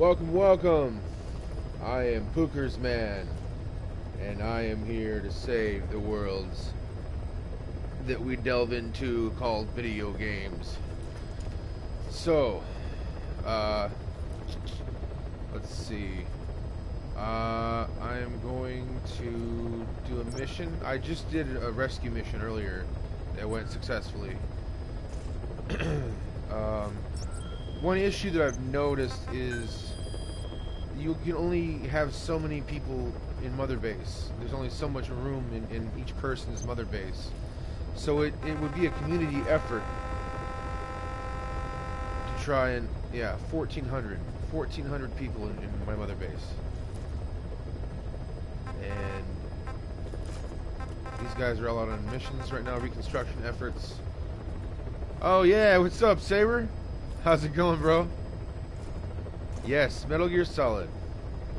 Welcome, welcome. I am Pookerz-Man, and I am here to save the worlds that we delve into called video games. So, let's see. I am going to do a mission. I just did a rescue mission earlier that went successfully. One issue that I've noticed is you can only have so many people in Mother Base. There's only so much room in each person's Mother Base. So it would be a community effort to try and, yeah, 1,400 people in my Mother Base. And these guys are all out on missions right now, reconstruction efforts. Oh yeah, what's up, Saber? How's it going, bro? Yes, Metal Gear Solid.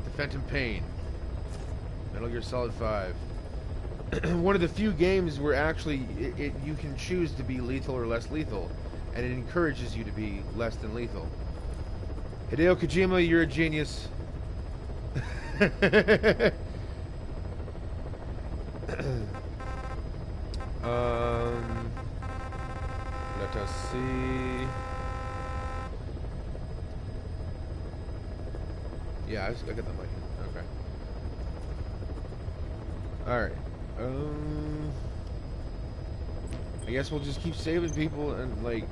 The Phantom Pain. Metal Gear Solid 5. One of the few games where actually you can choose to be lethal or less lethal, and it encourages you to be less than lethal. Hideo Kojima, you're a genius. Let us see. Yeah, I got the mic. Okay. Alright. I guess we'll just keep saving people, and like,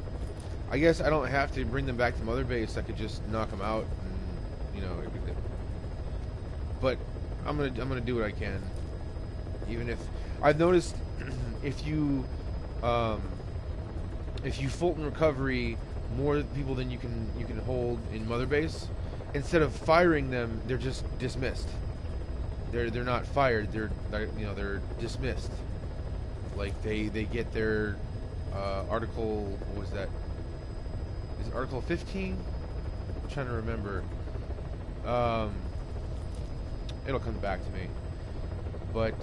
I guess I don't have to bring them back to Mother Base. I could just knock them out, and you know. But I'm gonna do what I can. Even if I've noticed, if you Fulton recovery more people than you can hold in Mother Base, instead of firing them, they're just dismissed. They're not fired. They're dismissed. Like they get their article. What was that? Is it Article 15? I'm trying to remember. It'll come back to me. But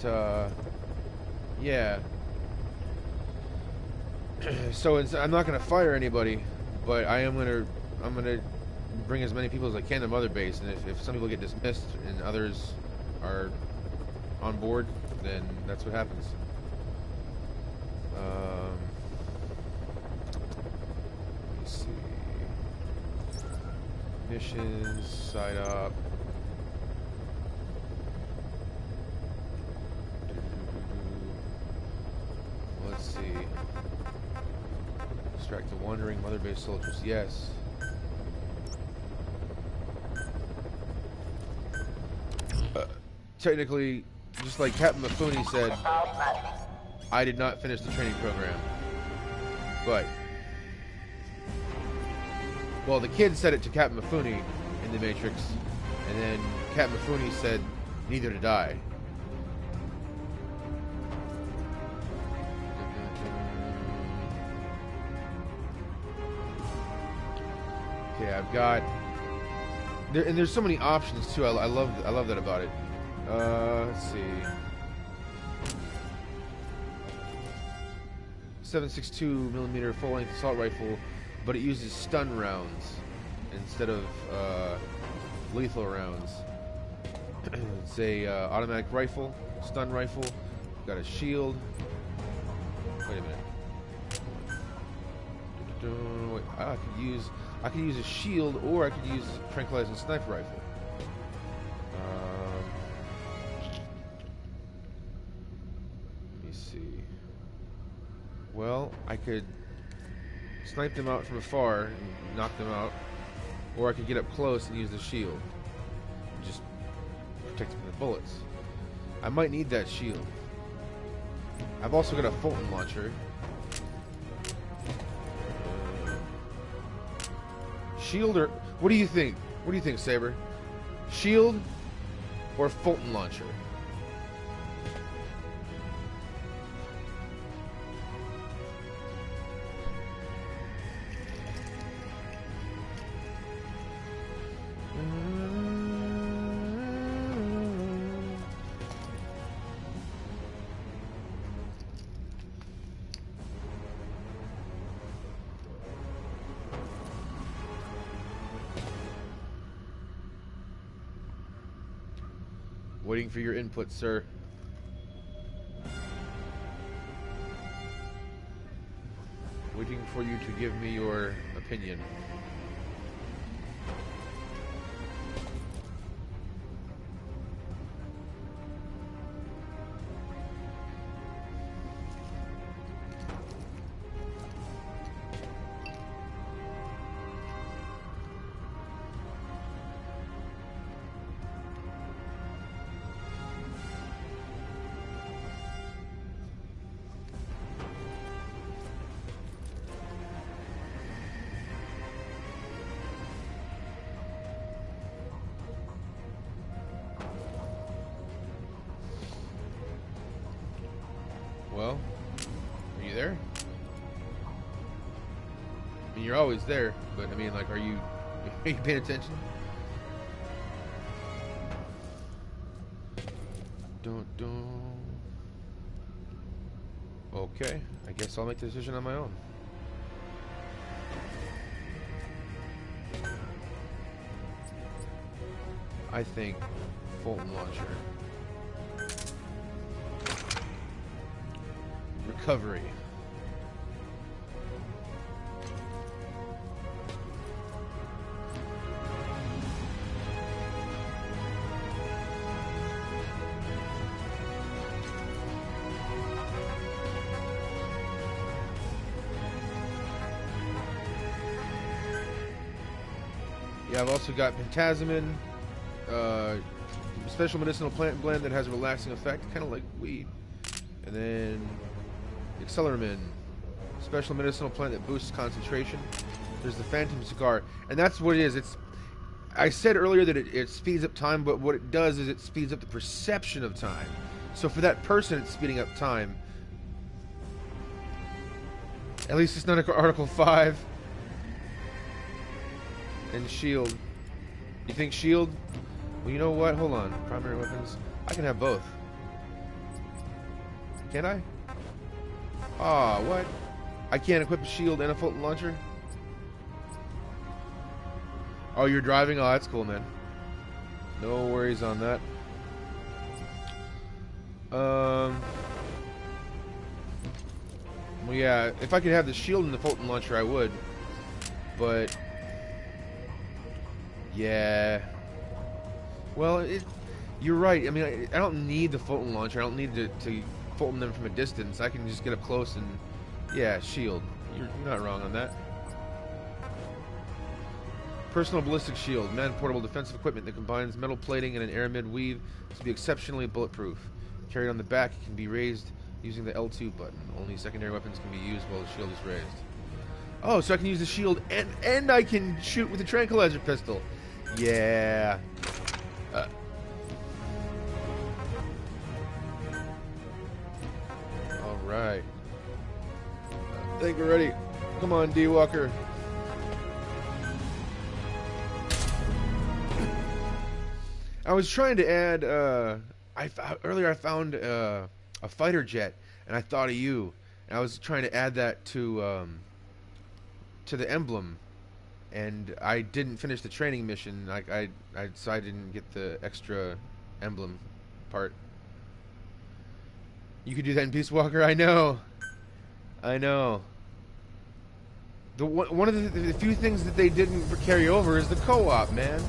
yeah. So I'm not gonna fire anybody, but I'm gonna bring as many people as I can to Mother Base, and if some people get dismissed and others are on board, then that's what happens. Let me see. Missions, side up. Let's see. Distract the wandering Mother Base soldiers. Yes. Technically, just like Captain Mifune said, I did not finish the training program. But, well, the kid said it to Captain Mifune in the Matrix, and then Captain Mifune said, neither did I. Okay, I've got and there's so many options too. I love that about it. Let's see. 7.62 millimeter full-length assault rifle, but it uses stun rounds instead of lethal rounds. It's a automatic rifle, stun rifle. Got a shield. Wait a minute. Wait, I could use a shield, or I could use a tranquilizing sniper rifle. Let me see. Well, I could snipe them out from afar and knock them out, or I could get up close and use the shield. Just protect them from the bullets. I might need that shield. I've also got a Fulton launcher. Shield, or what do you think? What do you think, Saber? Shield or Fulton launcher? Waiting for your input, sir. Waiting for you to give me your opinion. Well, are you there? I mean, you're always there, but I mean, like, are you paying attention? Don't. Okay, I guess I'll make the decision on my own. I think Fulton launcher. Recovery. Yeah, I've also got Pookerz-Man, special medicinal plant blend that has a relaxing effect, kind of like weed. And then Pookerz-Man, special medicinal plant that boosts concentration. There's the Phantom cigar, and that's what it is. I said earlier that it speeds up time, but what it does is it speeds up the perception of time. So for that person, it's speeding up time. At least it's not Article 5. And shield. You think shield? Well, you know what? Hold on. Primary weapons. I can have both. Can I? Ah, what? I can't equip a shield and a Fulton launcher? Oh, you're driving? Oh, that's cool, man. No worries on that. Well, yeah, if I could have the shield and the Fulton launcher, I would. But yeah. Well, you're right. I mean, I don't need the Fulton launcher. I don't need to Fulton them from a distance. I can just get up close and, yeah, shield. You're not wrong on that. Personal ballistic shield, man-portable defensive equipment that combines metal plating and an aramid weave to be exceptionally bulletproof. Carried on the back, it can be raised using the L2 button. Only secondary weapons can be used while the shield is raised. Oh, so I can use the shield and I can shoot with the tranquilizer pistol. Yeah. Alright. I think we're ready. Come on, D-Walker. I was trying to add, earlier I found a fighter jet, and I thought of you. And I was trying to add that to the emblem, and I didn't finish the training mission. So I didn't get the extra emblem part. You could do that in Peace Walker. I know. One of the few things that they didn't carry over is the co-op, man.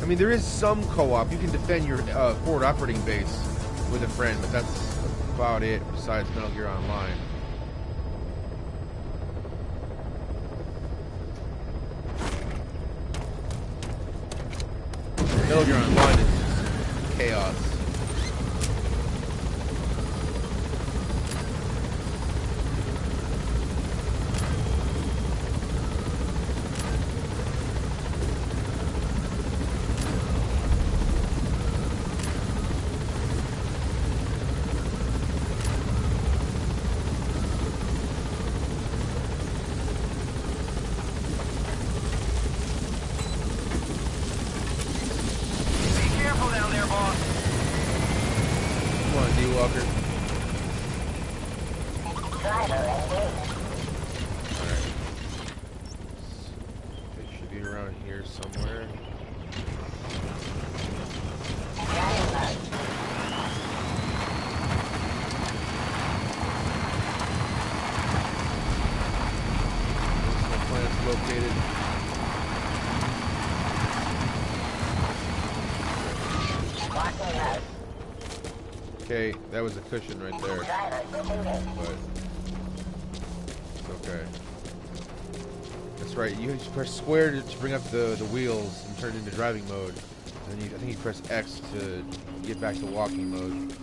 I mean, there is some co-op. You can defend your forward operating base with a friend, but that's about it, besides Metal Gear Online. Metal Gear Online is just chaos. located. Okay, that was a cushion right there. But it's okay. That's right. You just press square to bring up the wheels and turn it into driving mode. And then I think you press X to get back to walking mode.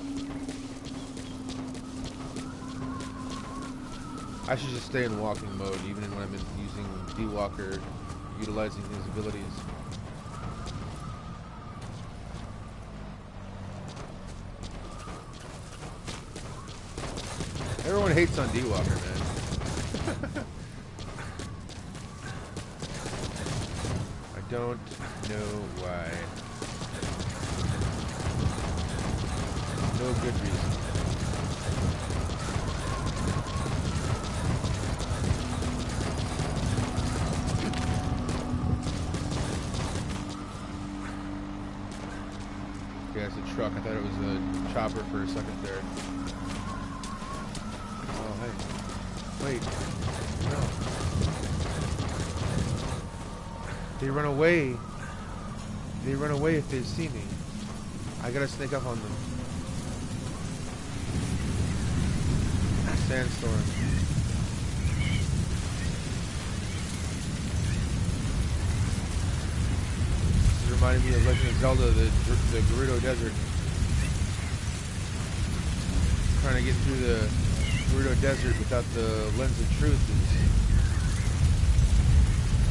I should just stay in walking mode even when I'm using D-Walker, utilizing his abilities. Everyone hates on D-Walker, man. I don't know why. No good reason. Okay, that's a truck. I thought it was a chopper for a second there. Oh, hey. Wait. No. They run away. They run away if they see me. I gotta sneak up on them. Sandstorm. This is reminding me of Legend of Zelda, the Gerudo Desert. Trying to get through the Gerudo Desert without the lens of truth is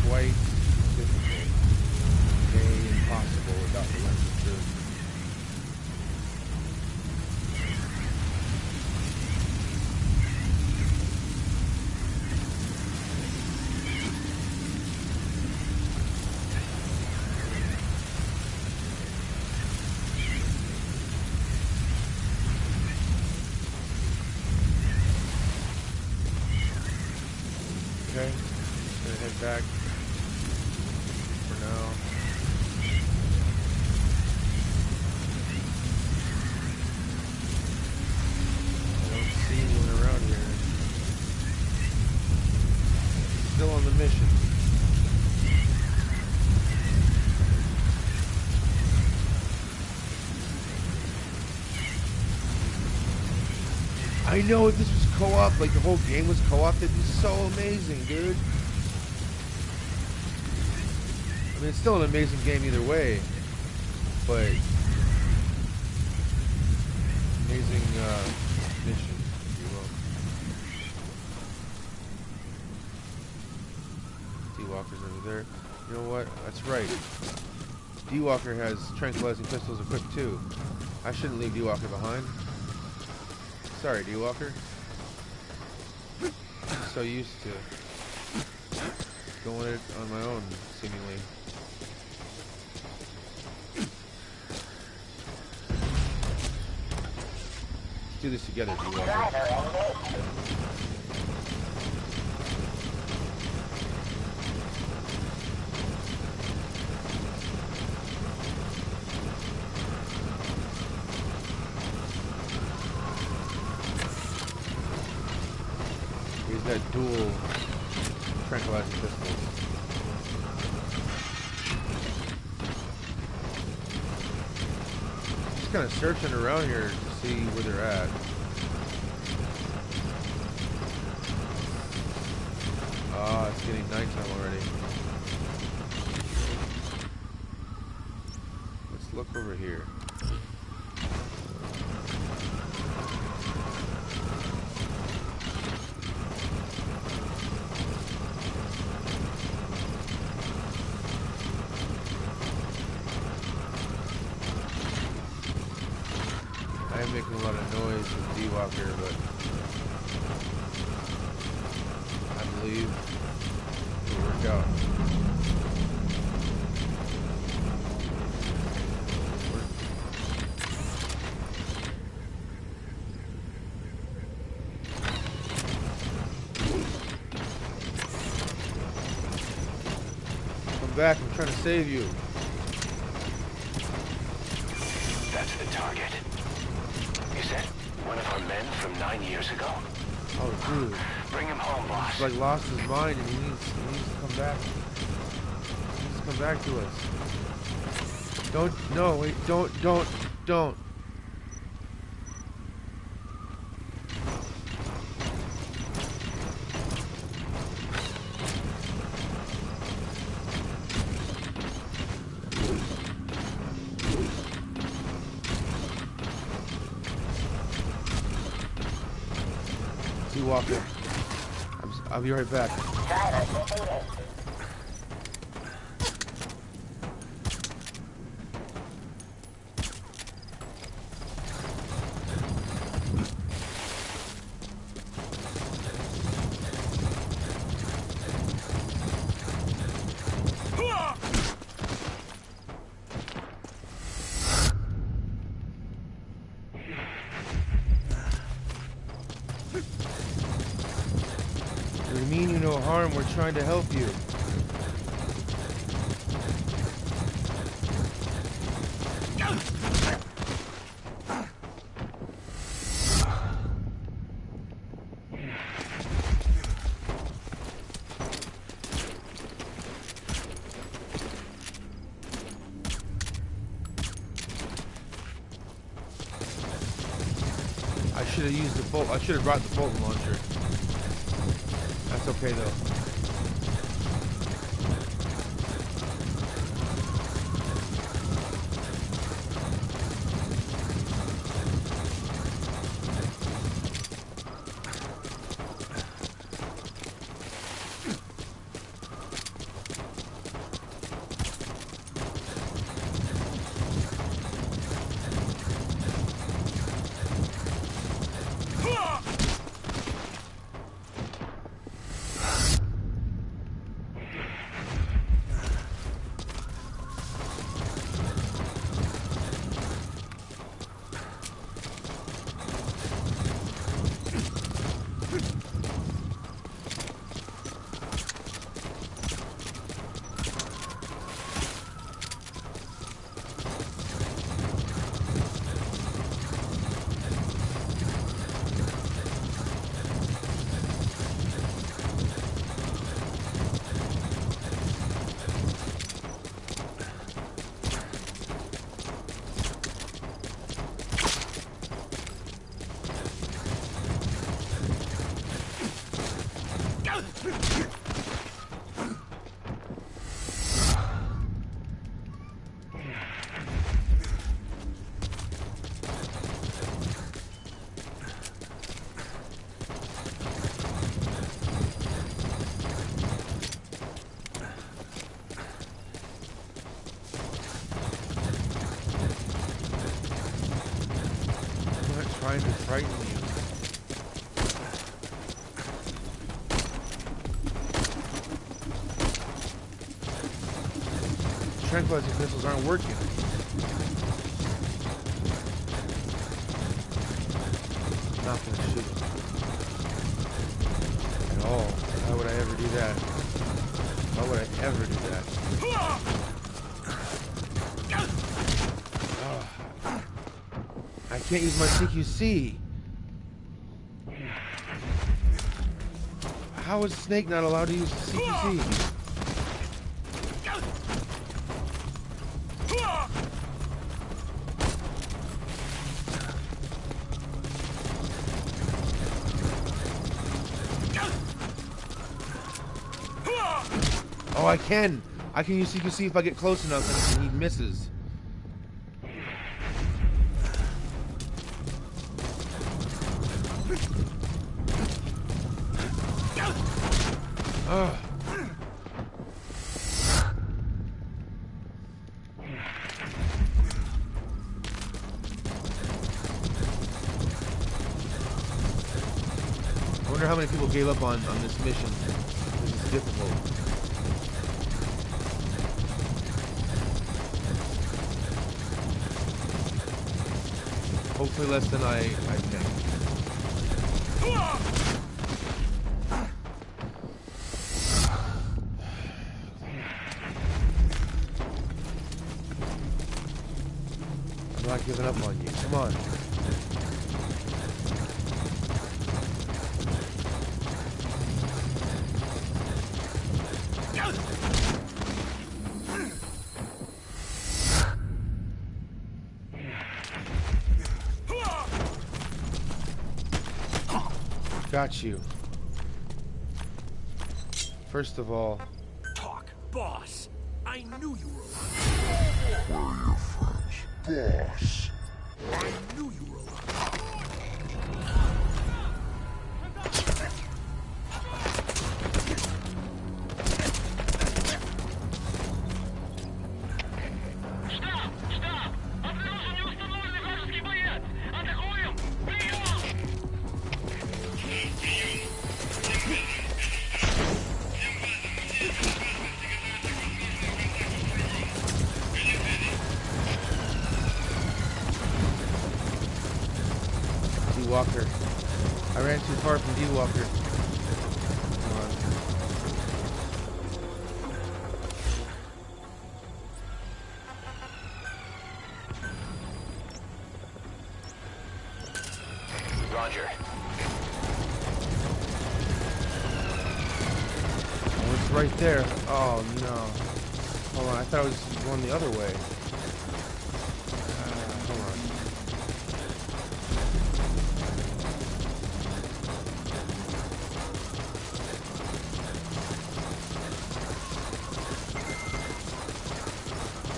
quite difficult. Nay, impossible without the lens of truth. Okay, just gonna head back for now. I don't see anyone around here. Still on the mission. I know if this was co-op, like the whole game was co-op, that'd be so amazing, dude. I mean, it's still an amazing game either way, but amazing mission, if you will. D-Walker's over there. You know what? That's right. D-Walker has tranquilizing pistols equipped too. I shouldn't leave D-Walker behind. Sorry, D-Walker. I'm so used to going it on my own, seemingly. Let's do this together, D-Walker. That dual tranquilizing pistols. Just kind of searching around here to see where they're at. Ah, it's getting nighttime already. Let's look over here. I'm making a lot of noise with D-Walker, but I believe it'll work out. Come back, I'm trying to save you. That's the target. Is that one of our men from 9 years ago? Oh, dude. Bring him home, boss. He's like lost his mind and he needs to come back. He needs to come back to us. Don't, no, wait, don't. See Walker. I'll be right back. We mean you no harm. We're trying to help you. I should have used the bolt. I should have brought the Fulton launcher. That's okay though. Trying to frighten you. Tranquilizer missiles aren't working. I'm not gonna shoot them at all. Why would I ever do that? Why would I ever do that? I can't use my CQC. How is Snake not allowed to use the CQC? Oh, I can. I can use CQC if I get close enough and he misses. Ugh. I wonder how many people gave up on this mission. This is difficult. Hopefully less than I think. I'm not giving up on you. Come on. got you. First of all... Talk, boss. I knew you were alive. Where are your friends, boss? I knew you were alive. Штаб! Штаб! Обнаружен неустановленный вражеский боец! Атакуем! Прием! D-Walker. I ran too far from D-Walker. Come on. Roger. Oh, it's right there. Oh, no. Hold on, I thought I was going the other way. Hold on.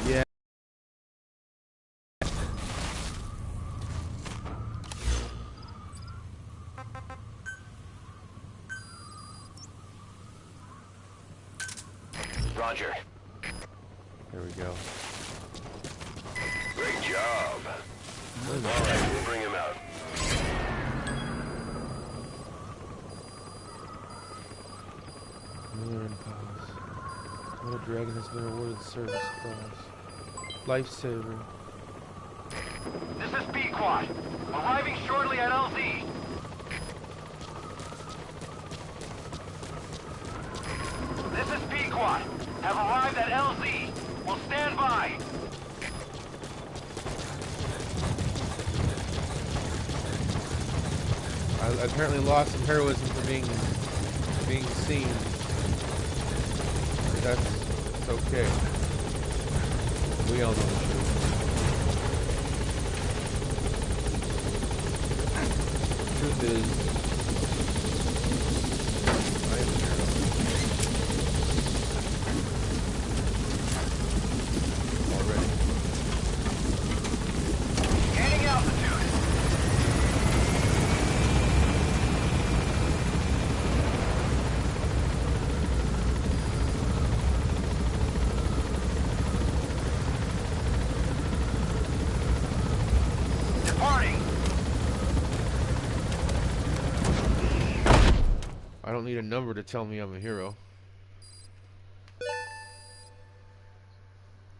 Yeah. Roger. There we go. Great job. All right, we'll bring him out. Mirror pause. What a dragon has been awarded service cross. Lifesaver. This is B-Quad. Arriving shortly at LZ. This is B-Quad. Have arrived at LZ. Will stand by. I apparently lost some heroism for being seen. But that's okay. We all know the truth. Truth is, I am a hero. Already. Gaining altitude. Departing. I don't need a number to tell me I'm a hero.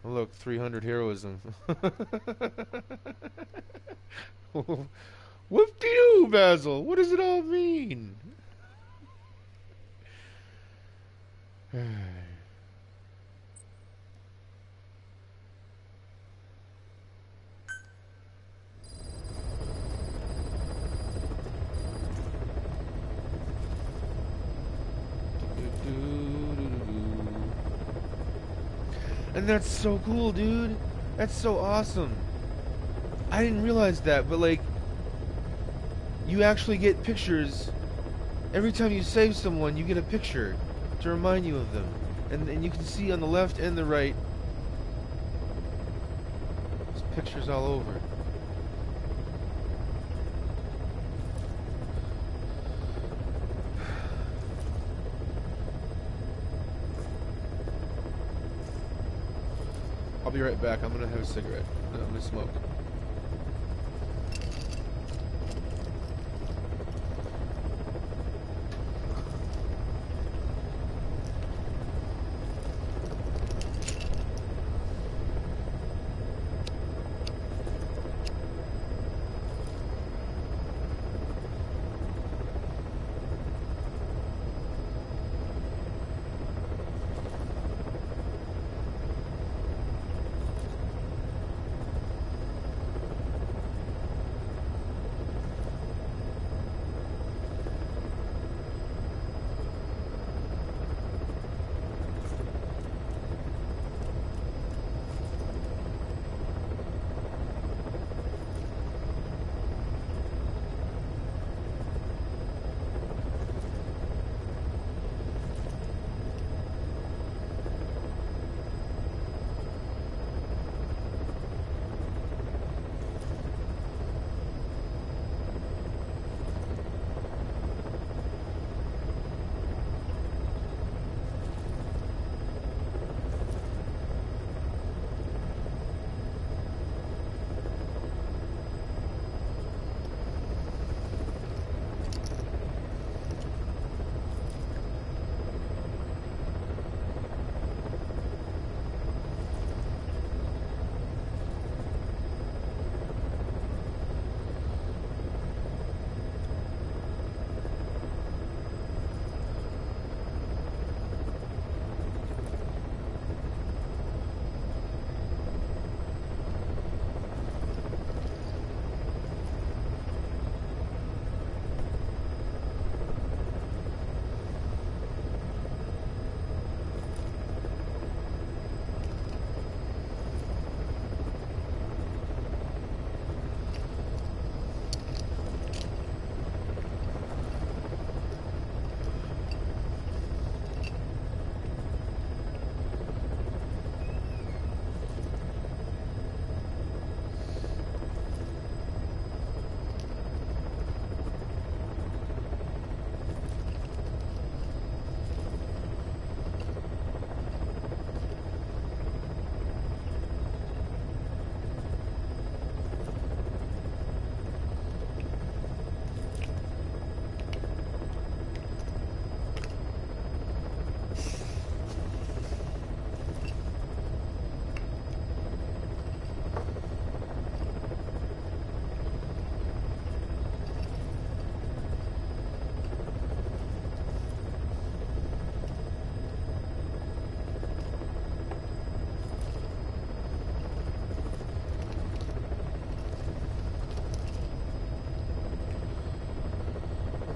Oh, look, 300 heroism. Whoop-de-doo, Basil. What does it all mean? And that's so cool, dude. That's so awesome. I didn't realize that, but like, you actually get pictures. Every time you save someone, you get a picture to remind you of them. And you can see on the left and the right, there's pictures all over. I'll be right back. I'm gonna have a cigarette. I'm gonna smoke.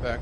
backpack.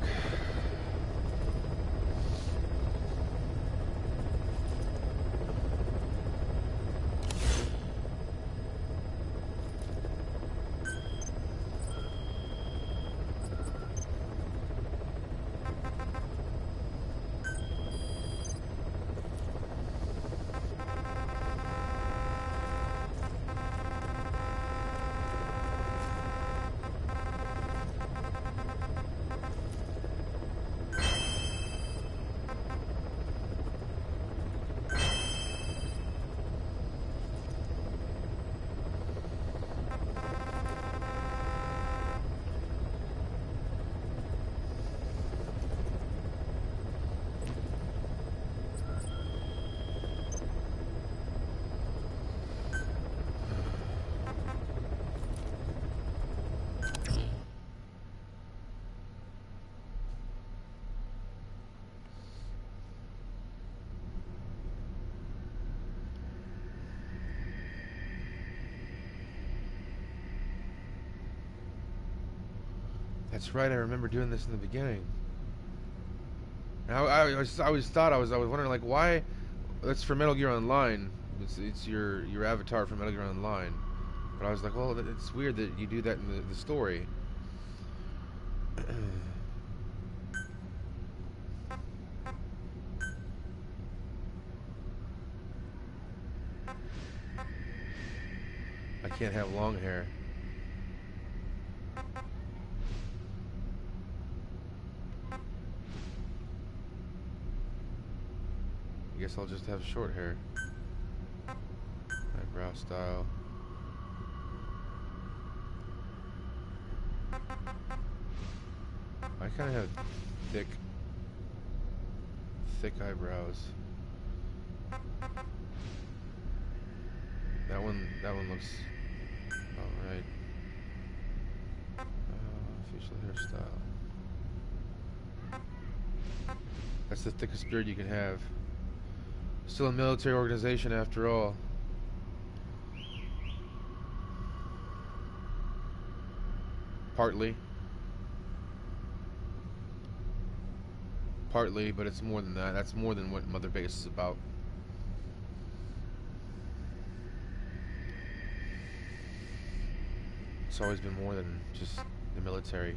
That's right. I remember doing this in the beginning. And I always thought I was wondering like why. That's for Metal Gear Online. It's your avatar for Metal Gear Online. But I was like, well, it's weird that you do that in the story. I can't have long hair. I guess I'll just have short hair. Eyebrow style. I kind of have thick eyebrows. That one looks alright. Facial hairstyle. That's the thickest beard you can have. Still a military organization after all. Partly, but it's more than that. That's more than what Mother Base is about. It's always been more than just the military.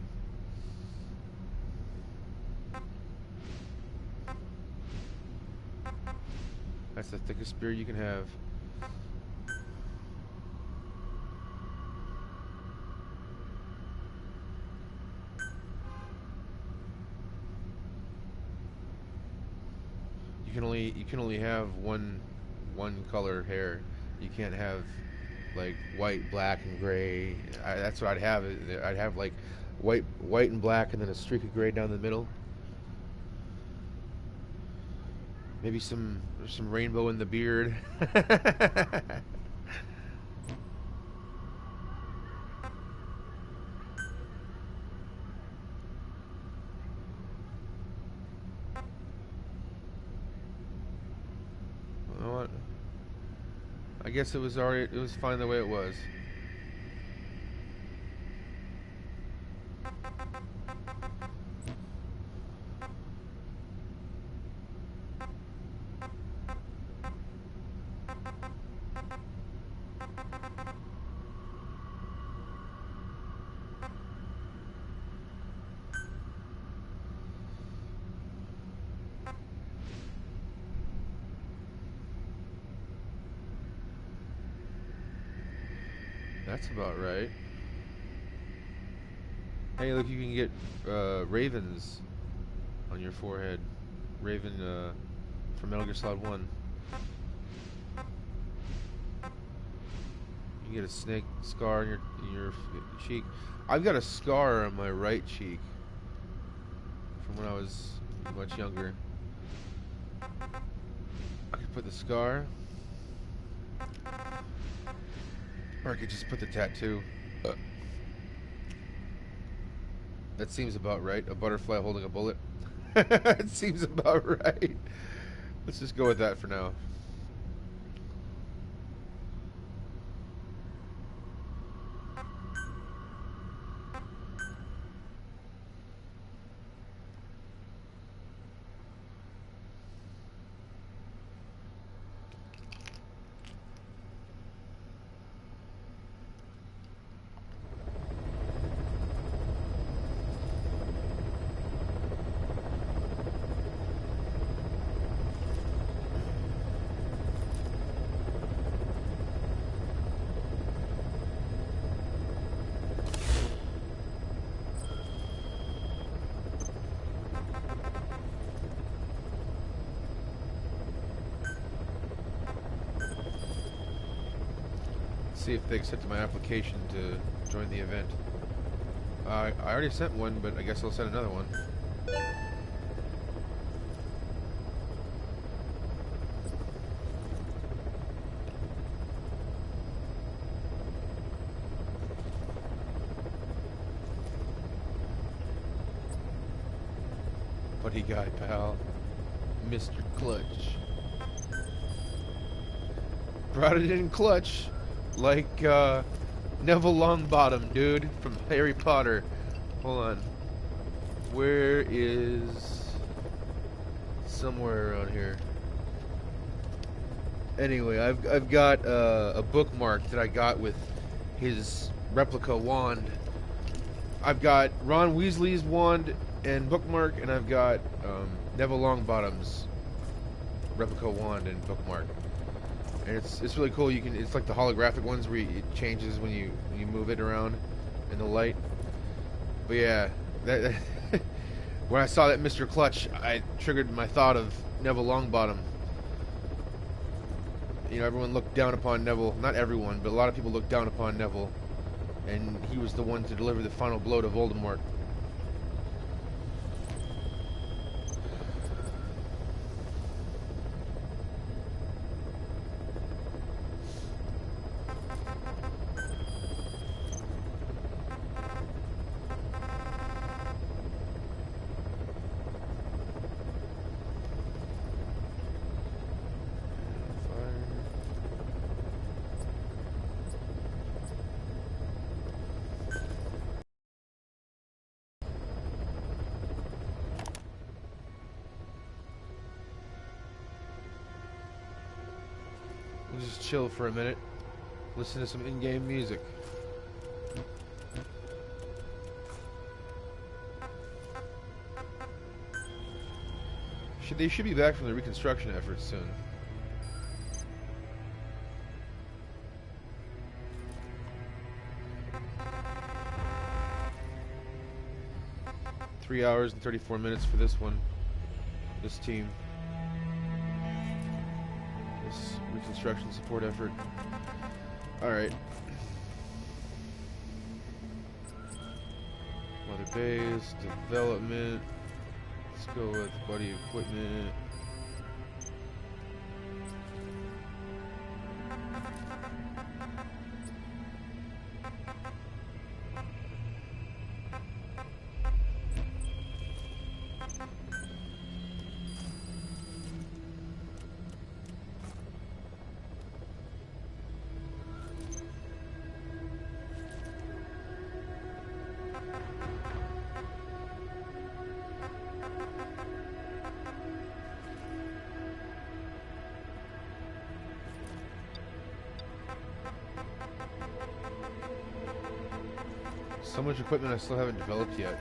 That's the thickest beard you can have. You can only have one color hair. You can't have like white, black, and gray. That's what I'd have. I'd have like white and black, and then a streak of gray down the middle. Maybe some rainbow in the beard. You know what? I guess it was fine the way it was. That's about right. Hey, look, you can get ravens on your forehead. Raven from Metal Gear Solid 1. You get a snake scar in your cheek. I've got a scar on my right cheek from when I was much younger. I could put the scar, or I could just put the tattoo. That seems about right. A butterfly holding a bullet. It seems about right. Let's just go with that for now. see if they accepted my application to join the event. I already sent one, but I guess I'll send another one. Buddy guy, pal. Mr. Clutch. Brought it in clutch. Like, Neville Longbottom, dude, from Harry Potter. Hold on. Where is... somewhere around here. Anyway, I've got a bookmark that I got with his replica wand. I've got Ron Weasley's wand and bookmark, and I've got Neville Longbottom's replica wand and bookmark. And it's really cool. You can, it's like the holographic ones where it changes when you move it around in the light. But yeah, that when I saw that Mr. Clutch, I triggered my thought of Neville Longbottom. You know, everyone looked down upon Neville. Not everyone, but a lot of people looked down upon Neville, and he was the one to deliver the final blow to Voldemort. We'll just chill for a minute. Listen to some in-game music. They should be back from the reconstruction efforts soon. Three hours and 34 minutes for this one. This team. This reconstruction support effort. Alright. Mother base, development. Let's go with buddy equipment. So much equipment I still haven't developed yet.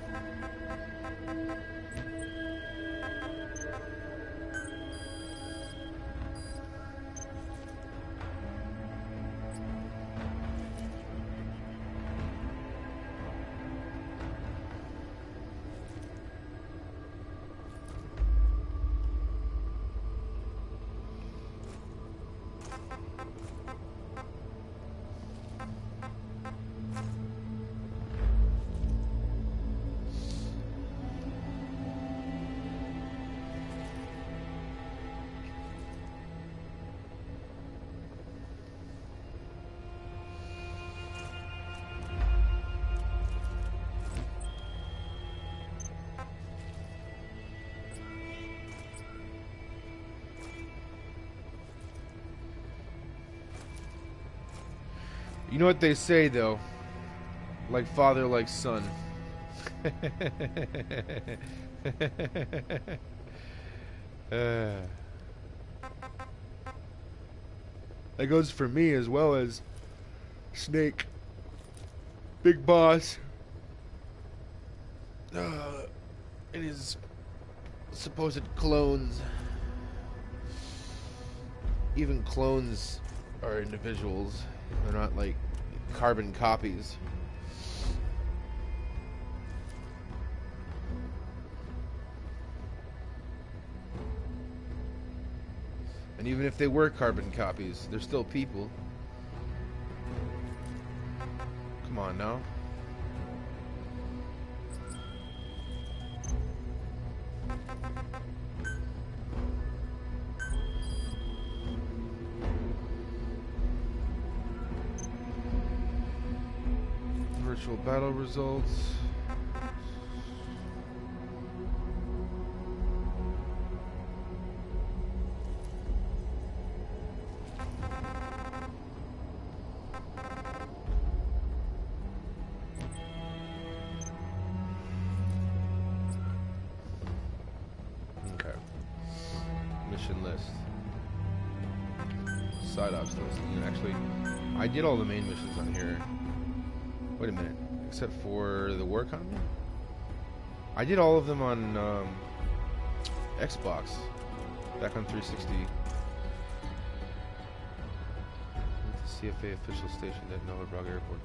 You know what they say, though? Like father, like son. That goes for me as well as Snake, Big Boss, and his supposed clones. Even clones are individuals. They're not like carbon copies. And even if they were carbon copies, they're still people. Come on now. Virtual battle results. Okay. Mission list. Side ops list. And actually, I did all the main missions on here. Wait a minute. Except for the war economy? I did all of them on Xbox. Back on 360. The CFA official stationed at Nova Braga Airport.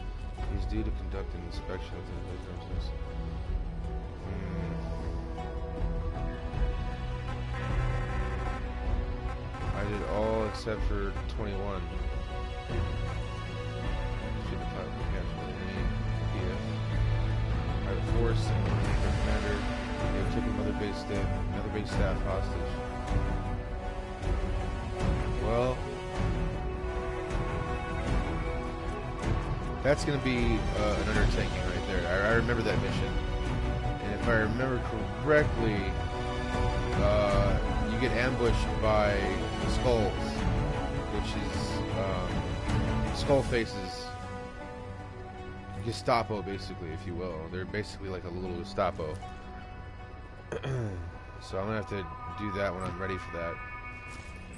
He's due to conduct an inspection of the process. I did all except for 21. Force and the commander, they took another base staff hostage. Well, that's going to be an undertaking right there. I remember that mission, and if I remember correctly, you get ambushed by skulls, which is skull faces. Gestapo, basically, if you will. They're basically like a little Gestapo. So I'm gonna have to do that when I'm ready for that.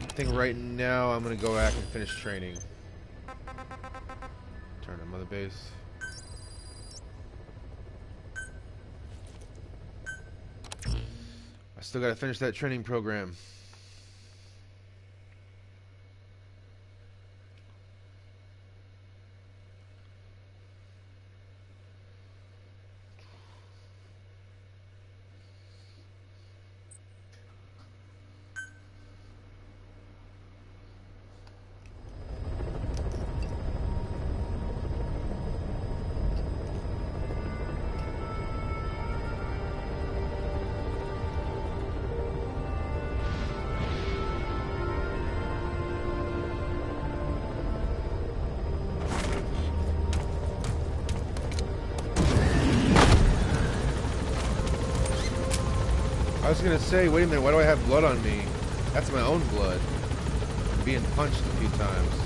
I think right now I'm gonna go back and finish training. Turn on mother base. I still gotta finish that training program. I was gonna say, wait a minute, why do I have blood on me? That's my own blood. I'm being punched a few times.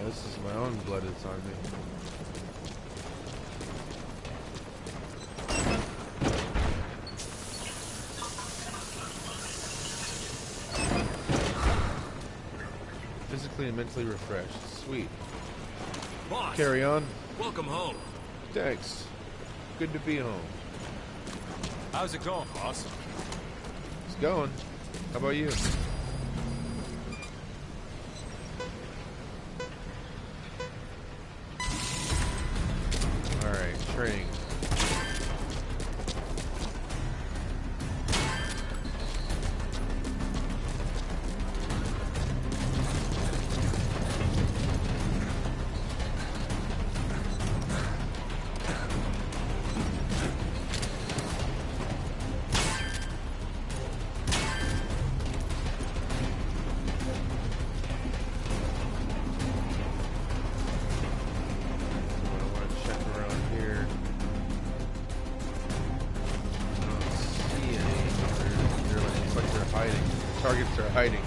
This is my own blood that's on me. Physically and mentally refreshed. Sweet. Boss, Carry on. welcome home. Thanks. Good to be home. How's it going, boss? It's going. How about you? Alright, training. Targets are hiding.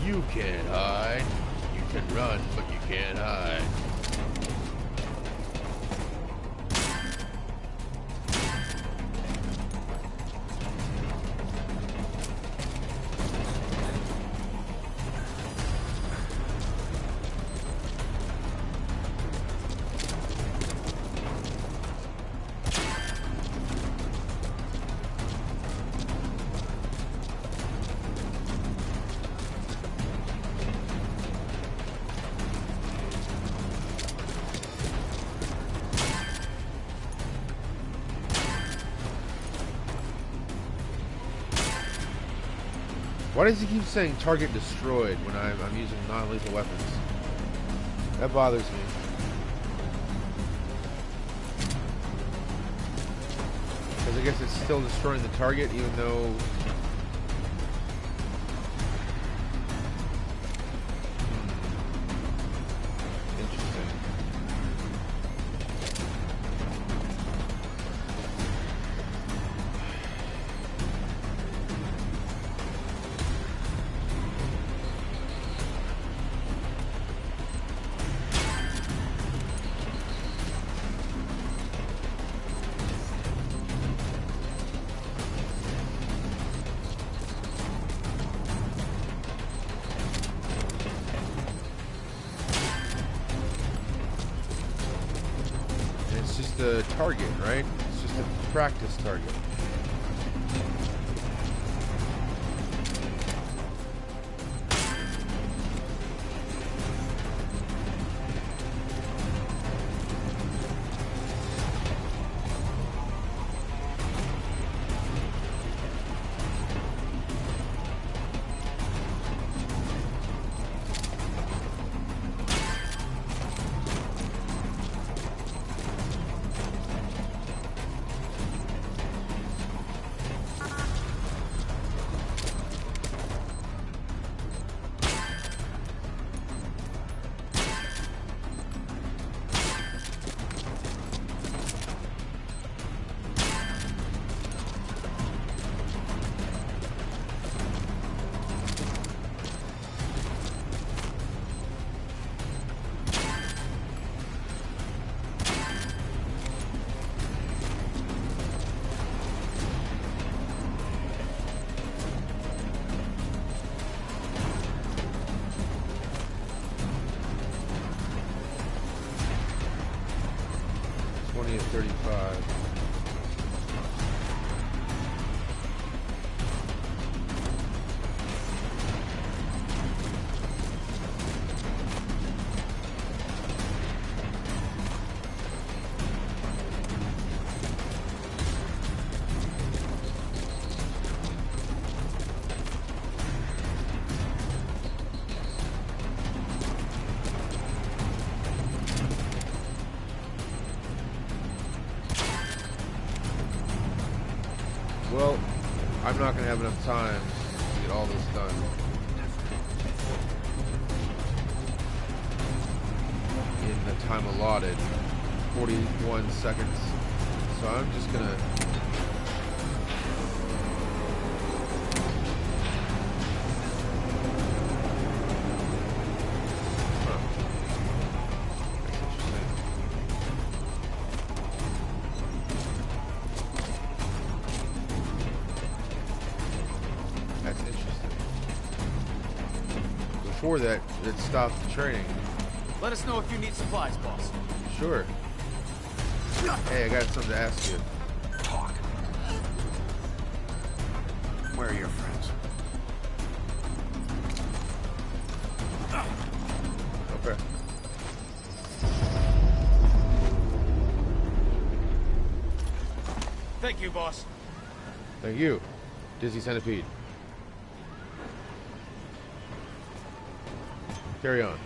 You can't hide. You can run, but you can't hide. Why does he keep saying target destroyed when I'm using non-lethal weapons? That bothers me. Because I guess it's still destroying the target even though... Interesting. It's just a target, right? It's just a practice target. At 35. Well, I'm not going to have enough time to get all this done. In the time allotted, 41 seconds. So I'm just going to... Before that, it stopped the training. Let us know if you need supplies, boss. Sure. Hey, I got something to ask you. Talk. Where are your friends? Okay. Thank you, boss. Thank you. Dizzy Centipede. Carry on.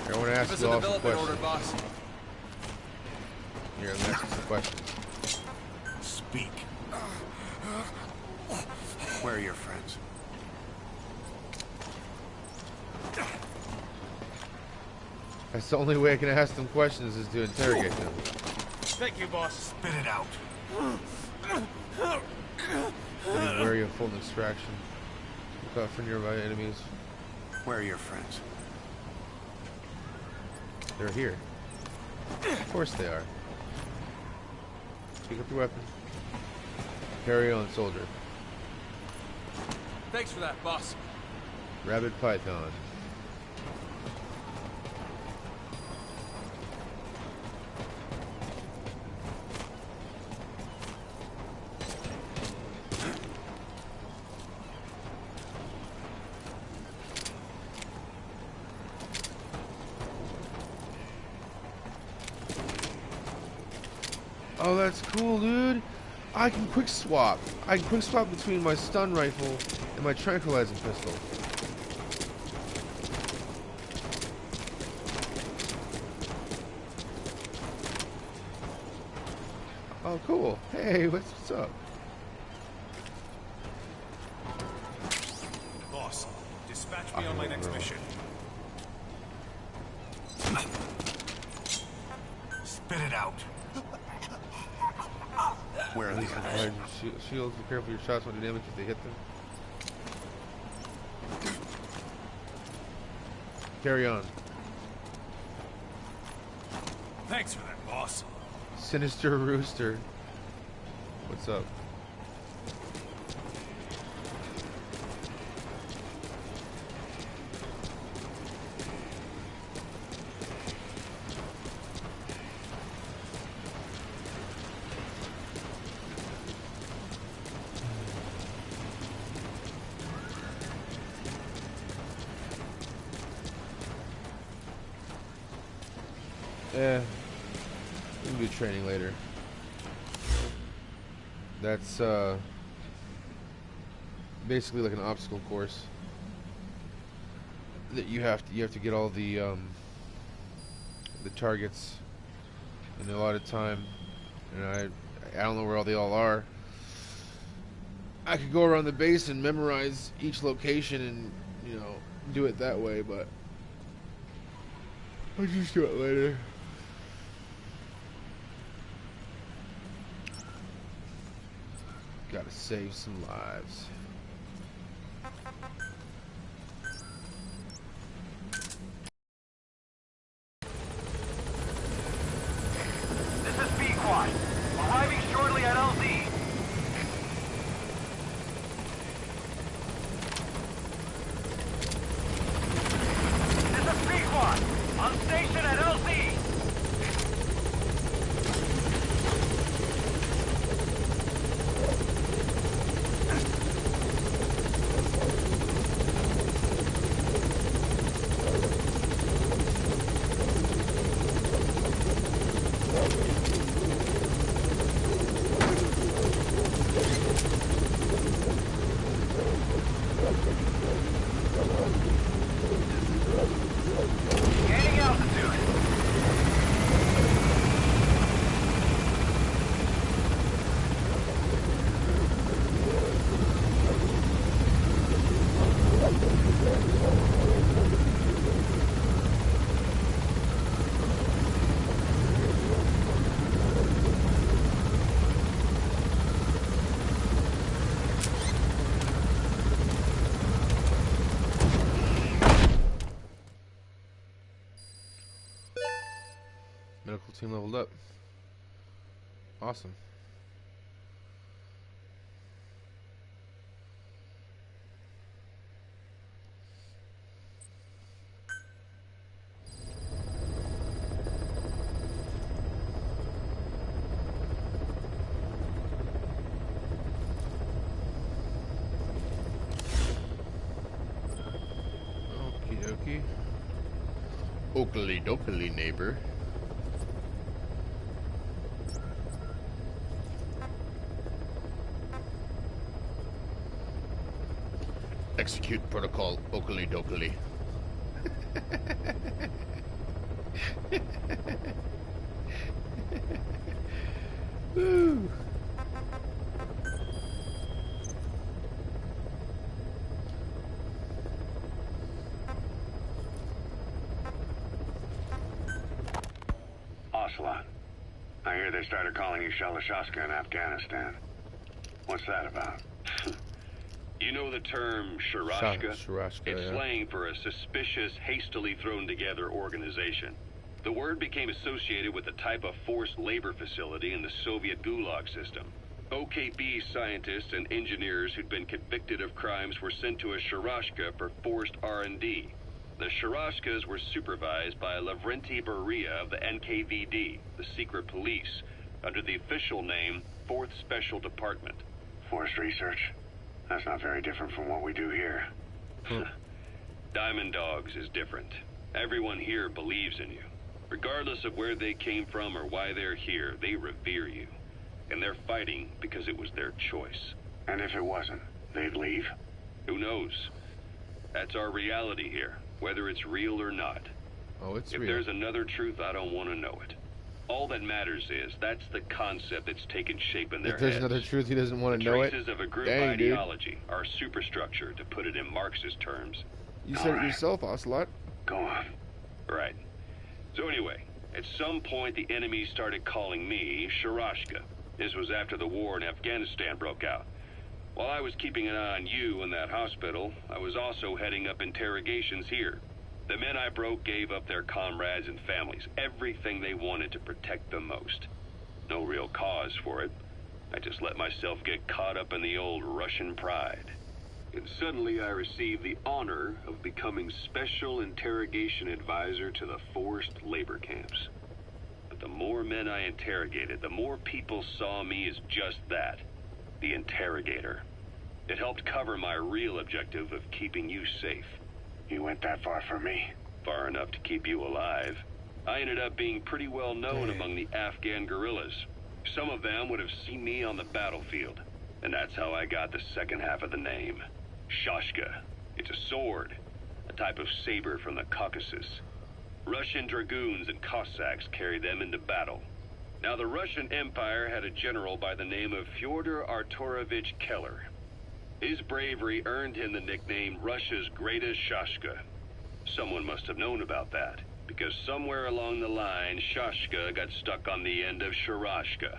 I want to ask you all some questions. Order, boss. Here, let me ask you some questions. Speak. Where are your friends? That's the only way I can ask them questions is to interrogate them. Thank you, boss. Spit it out. Be wary of full extraction. Look out for nearby enemies. Where are your friends? They're here. Of course they are. Pick up your weapon. Carry on, soldier. Thanks for that, boss. Rabid Python. Oh, that's cool, dude. I can quick swap. I can quick swap between my stun rifle and my tranquilizing pistol. Oh, cool. Hey, what's up? Boss, dispatch me on my next mission. Spit it out. Where are these guys? Shields, be careful your shots won't do damage if they hit them. Carry on. Thanks for that, boss. Sinister Rooster. What's up? Yeah, we can do training later. That's basically like an obstacle course that you have to get all the targets in a lot of time, and I don't know where they all are. I could go around the base and memorize each location and, you know, do it that way, but I'll just do it later. Gotta save some lives. This is Pequod. Arriving shortly at LZ. This is Pequod. On station at LZ. Gaining altitude. Medical team leveled up. Awesome. Okie dokie. Oakley dokley, neighbor. Execute protocol Oakley dokley. Woo. Ocelot, I hear they started calling you Shalashaska in Afghanistan. What's that about? You know the term Sharashka? Sharashka, It's yeah. slang for a suspicious, hastily thrown together organization. The word became associated with a type of forced labor facility in the Soviet Gulag system. OKB scientists and engineers who'd been convicted of crimes were sent to a Sharashka for forced R&D. The Sharashkas were supervised by Lavrenti Beria of the NKVD, the secret police, under the official name 4th Special Department. Forced research? That's not very different from what we do here. Diamond Dogs is different. Everyone here believes in you. Regardless of where they came from or why they're here, they revere you. and they're fighting because it was their choice. And if it wasn't, they'd leave? Who knows? That's our reality here, whether it's real or not. Oh, it's If real. there's another truth, I don't want to know it. All that matters is that's the concept that's taken shape in their If there's heads. another truth, he doesn't want The to know it. traces of a group Dang, dude. ideology, our superstructure, to put it in Marxist terms. You said it yourself, Ocelot. Go on. Right. So anyway, at some point the enemy started calling me Sharashka. This was after the war in Afghanistan broke out. While I was keeping an eye on you in that hospital, I was also heading up interrogations here. The men I broke gave up their comrades and families, everything they wanted to protect them most. No real cause for it. I just let myself get caught up in the old Russian pride. And suddenly I received the honor of becoming Special Interrogation Advisor to the forced labor camps. But the more men I interrogated, the more people saw me as just that, the interrogator. It helped cover my real objective of keeping you safe. You went that far for me? Far enough to keep you alive. I ended up being pretty well known Dang. among the Afghan guerrillas. Some of them would have seen me on the battlefield, and that's how I got the second half of the name. Shashka. It's a sword, a type of saber from the Caucasus. Russian dragoons and Cossacks carried them into battle. Now, the Russian Empire had a general by the name of Fyodor Arturovich Keller. His bravery earned him the nickname Russia's Greatest Shashka. Someone must have known about that, because somewhere along the line, Shashka got stuck on the end of Sharashka.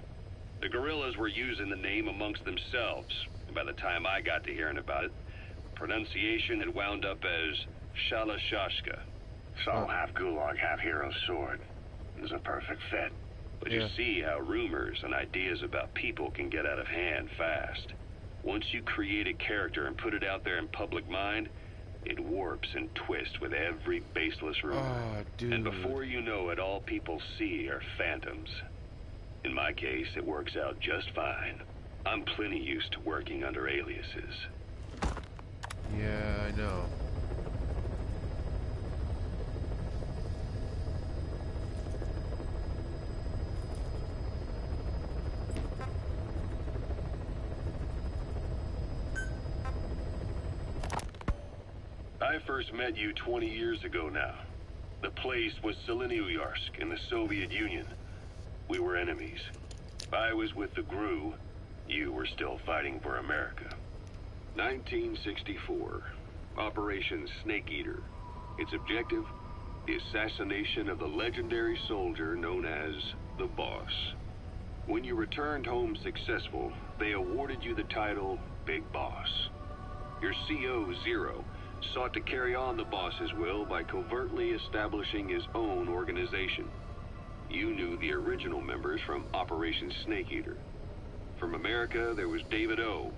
The guerrillas were using the name amongst themselves, and by the time I got to hearing about it, pronunciation had wound up as Shalashashka. So half gulag, half hero sword. It was a perfect fit. But Yeah. you see how rumors and ideas about people can get out of hand fast. Once you create a character and put it out there in public mind, it warps and twists with every baseless rumor. Oh, dude. And before you know it, all people see are phantoms. In my case, it works out just fine. I'm plenty used to working under aliases. Yeah, I know. I first met you 20 years ago now. The place was Selenouyarsk in the Soviet Union. We were enemies. I was with the GRU. You were still fighting for America. 1964. Operation Snake Eater. Its objective? The assassination of the legendary soldier known as the Boss. When you returned home successful, they awarded you the title Big Boss. Your CO, Zero, sought to carry on the boss's will by covertly establishing his own organization. You knew the original members from Operation Snake Eater. From America, there was David O,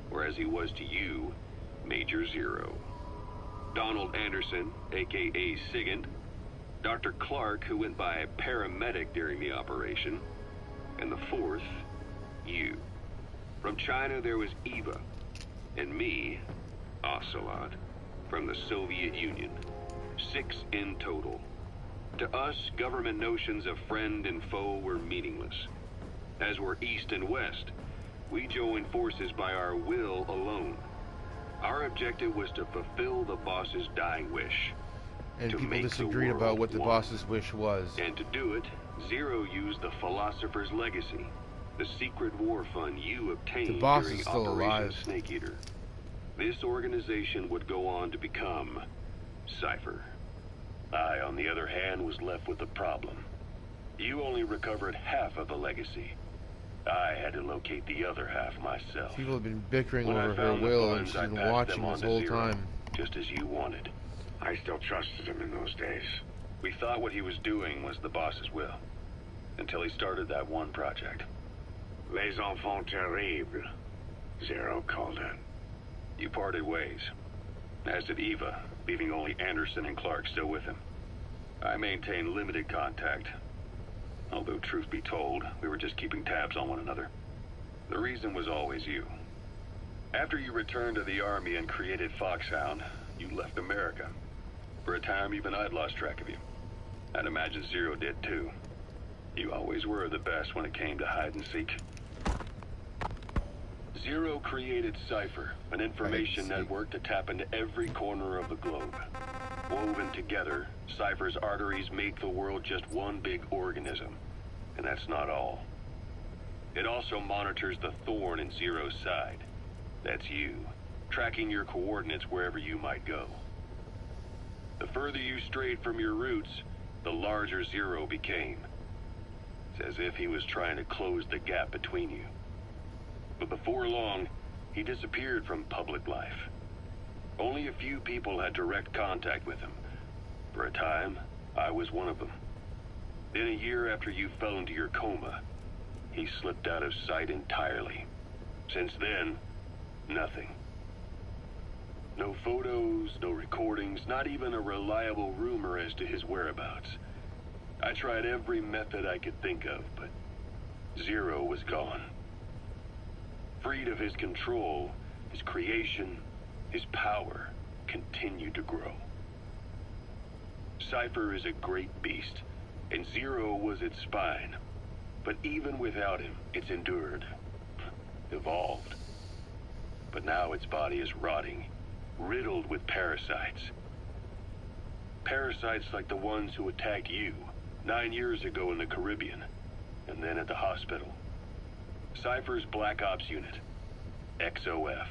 or as he was to you, Major Zero. Donald Anderson, aka Sigint. Dr. Clark, who went by paramedic during the operation. And the fourth, you. From China, there was Eva. And me, Ocelot, from the Soviet Union. 6 in total. To us, government notions of friend and foe were meaningless. As were East and West, we joined forces by our will alone. Our objective was to fulfill the boss's dying wish. And To people make the disagreed about world what the one. boss's wish was. And to do it, Zero used the Philosopher's Legacy, the secret war fund you obtained The boss during is still Operation alive. Snake Eater. This organization would go on to become Cypher. I, on the other hand, was left with a problem. You only recovered half of the legacy. I had to locate the other half myself. People have been bickering When I over her found the will, and funds, she's I been passed watching them on this to whole Zero, time. just as you wanted. I still trusted him in those days. We thought what he was doing was the boss's will, until he started that one project. Les enfants terribles. Zero called in. You parted ways, as did Eva, leaving only Anderson and Clark still with him. I maintained limited contact, although truth be told, we were just keeping tabs on one another. The reason was always you. After you returned to the Army and created Foxhound, you left America. For a time, even I'd lost track of you. I'd imagine Zero did too. You always were the best when it came to hide and seek. Zero created Cypher, an information network to tap into every corner of the globe. Woven together, Cypher's arteries make the world just one big organism. And that's not all. It also monitors the thorn in Zero's side. That's you, tracking your coordinates wherever you might go. The further you strayed from your roots, the larger Zero became. It's as if he was trying to close the gap between you. But before long, he disappeared from public life. Only a few people had direct contact with him. For a time, I was one of them. Then a year after you fell into your coma, he slipped out of sight entirely. Since then, nothing. No photos, no recordings, not even a reliable rumor as to his whereabouts. I tried every method I could think of, but Zero was gone. Freed of his control, his creation, his power continued to grow. Cypher is a great beast, and Zero was its spine. But even without him, it's endured, evolved. But now its body is rotting, riddled with parasites. Parasites like the ones who attacked you 9 years ago in the Caribbean, and then at the hospital. Cypher's Black Ops Unit, XOF.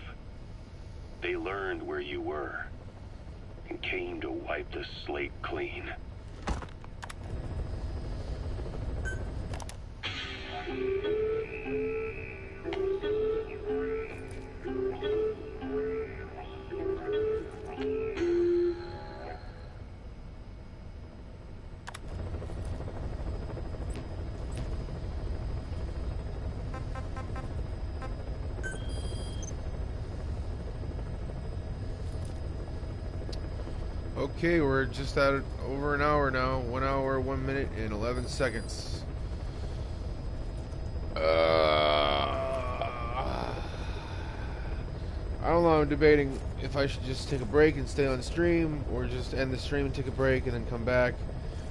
They learned where you were, and came to wipe the slate clean. Okay, we're just at over an hour now. 1 hour, 1 minute, and 11 seconds. I don't know, I'm debating if I should just take a break and stay on stream, or just end the stream and take a break and then come back.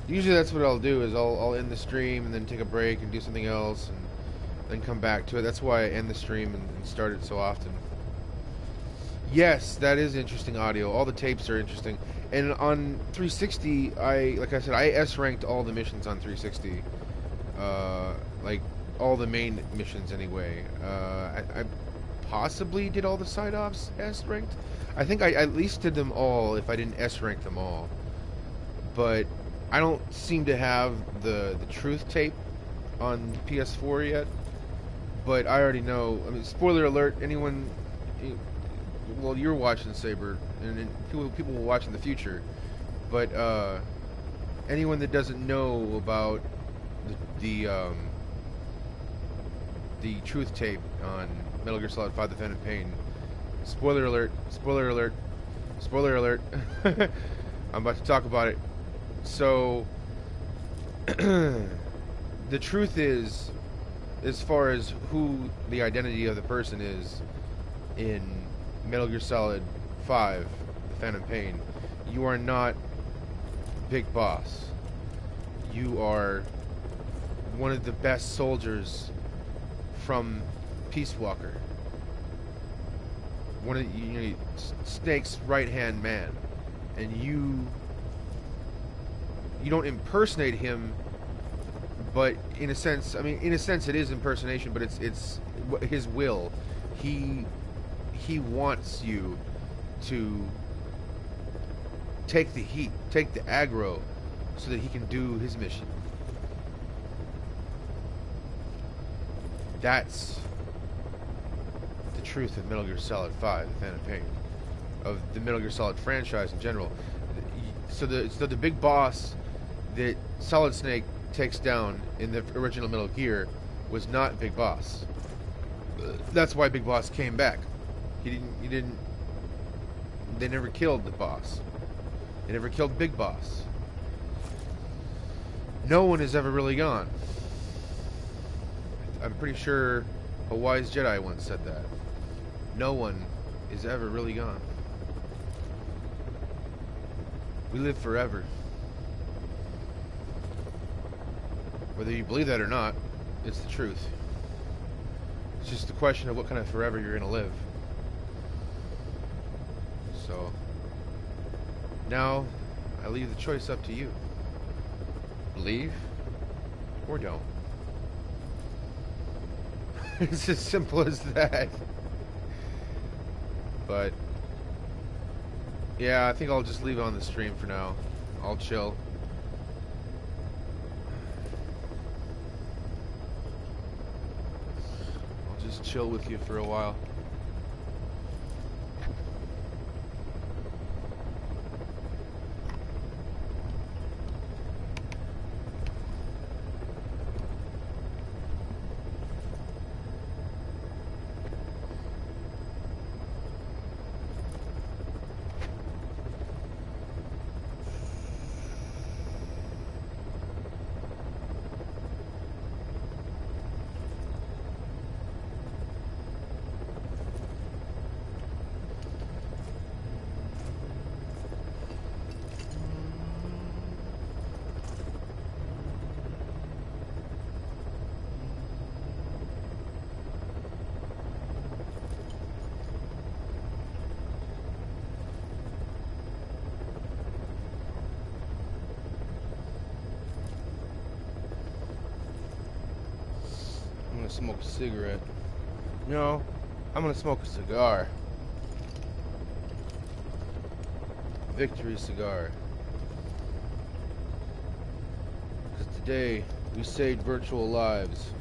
Usually that's what I'll do, is I'll end the stream and then take a break and do something else and then come back to it. That's why I end the stream and start it so often. Yes, that is interesting audio. All the tapes are interesting. And on 360, like I said, I S-ranked all the missions on 360. Like, all the main missions anyway. I possibly did all the side ops S-ranked. I think I at least did them all if I didn't S-rank them all. But I don't seem to have the truth tape on PS4 yet. But I already know. I mean, spoiler alert, anyone... Well, you're watching Saber, and people will watch in the future. But anyone that doesn't know about the truth tape on Metal Gear Solid 5: The Phantom Pain, spoiler alert! Spoiler alert! Spoiler alert! I'm about to talk about it. So the truth is, as far as who the identity of the person is in Metal Gear Solid 5, The Phantom Pain, you are not Big Boss. You are one of the best soldiers from Peace Walker. One of Snake's right-hand man. And you don't impersonate him, but in a sense, I mean, in a sense it is impersonation, but it's his will. He wants you to take the heat, take the aggro, so that he can do his mission. That's the truth of Metal Gear Solid 5, The Phantom Pain, of the Metal Gear Solid franchise in general. So the big boss that Solid Snake takes down in the original Metal Gear was not Big Boss. That's why Big Boss came back. They never killed the boss. They never killed Big Boss. No one is ever really gone. I'm pretty sure a wise Jedi once said that. No one is ever really gone. We live forever. Whether you believe that or not, it's the truth. It's just a question of what kind of forever you're gonna live. So now I leave the choice up to you. Believe or don't. It's as simple as that. But yeah, I think I'll just leave it on the stream for now. I'll chill. I'll just chill with you for a while. Smoke a cigarette. No, I'm gonna smoke a cigar. Victory cigar. Because today we saved virtual lives.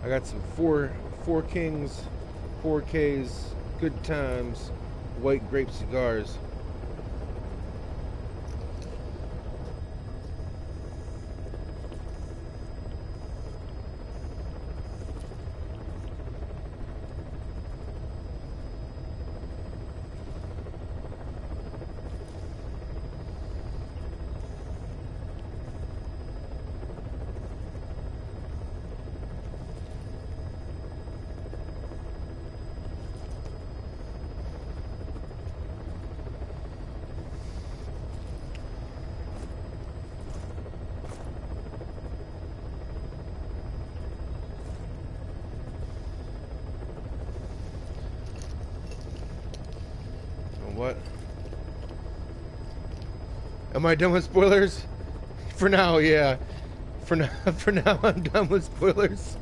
I got some four Kings, 4Ks, good times, white grape cigars. What? Am I done with spoilers? For now, yeah. For now, I'm done with spoilers.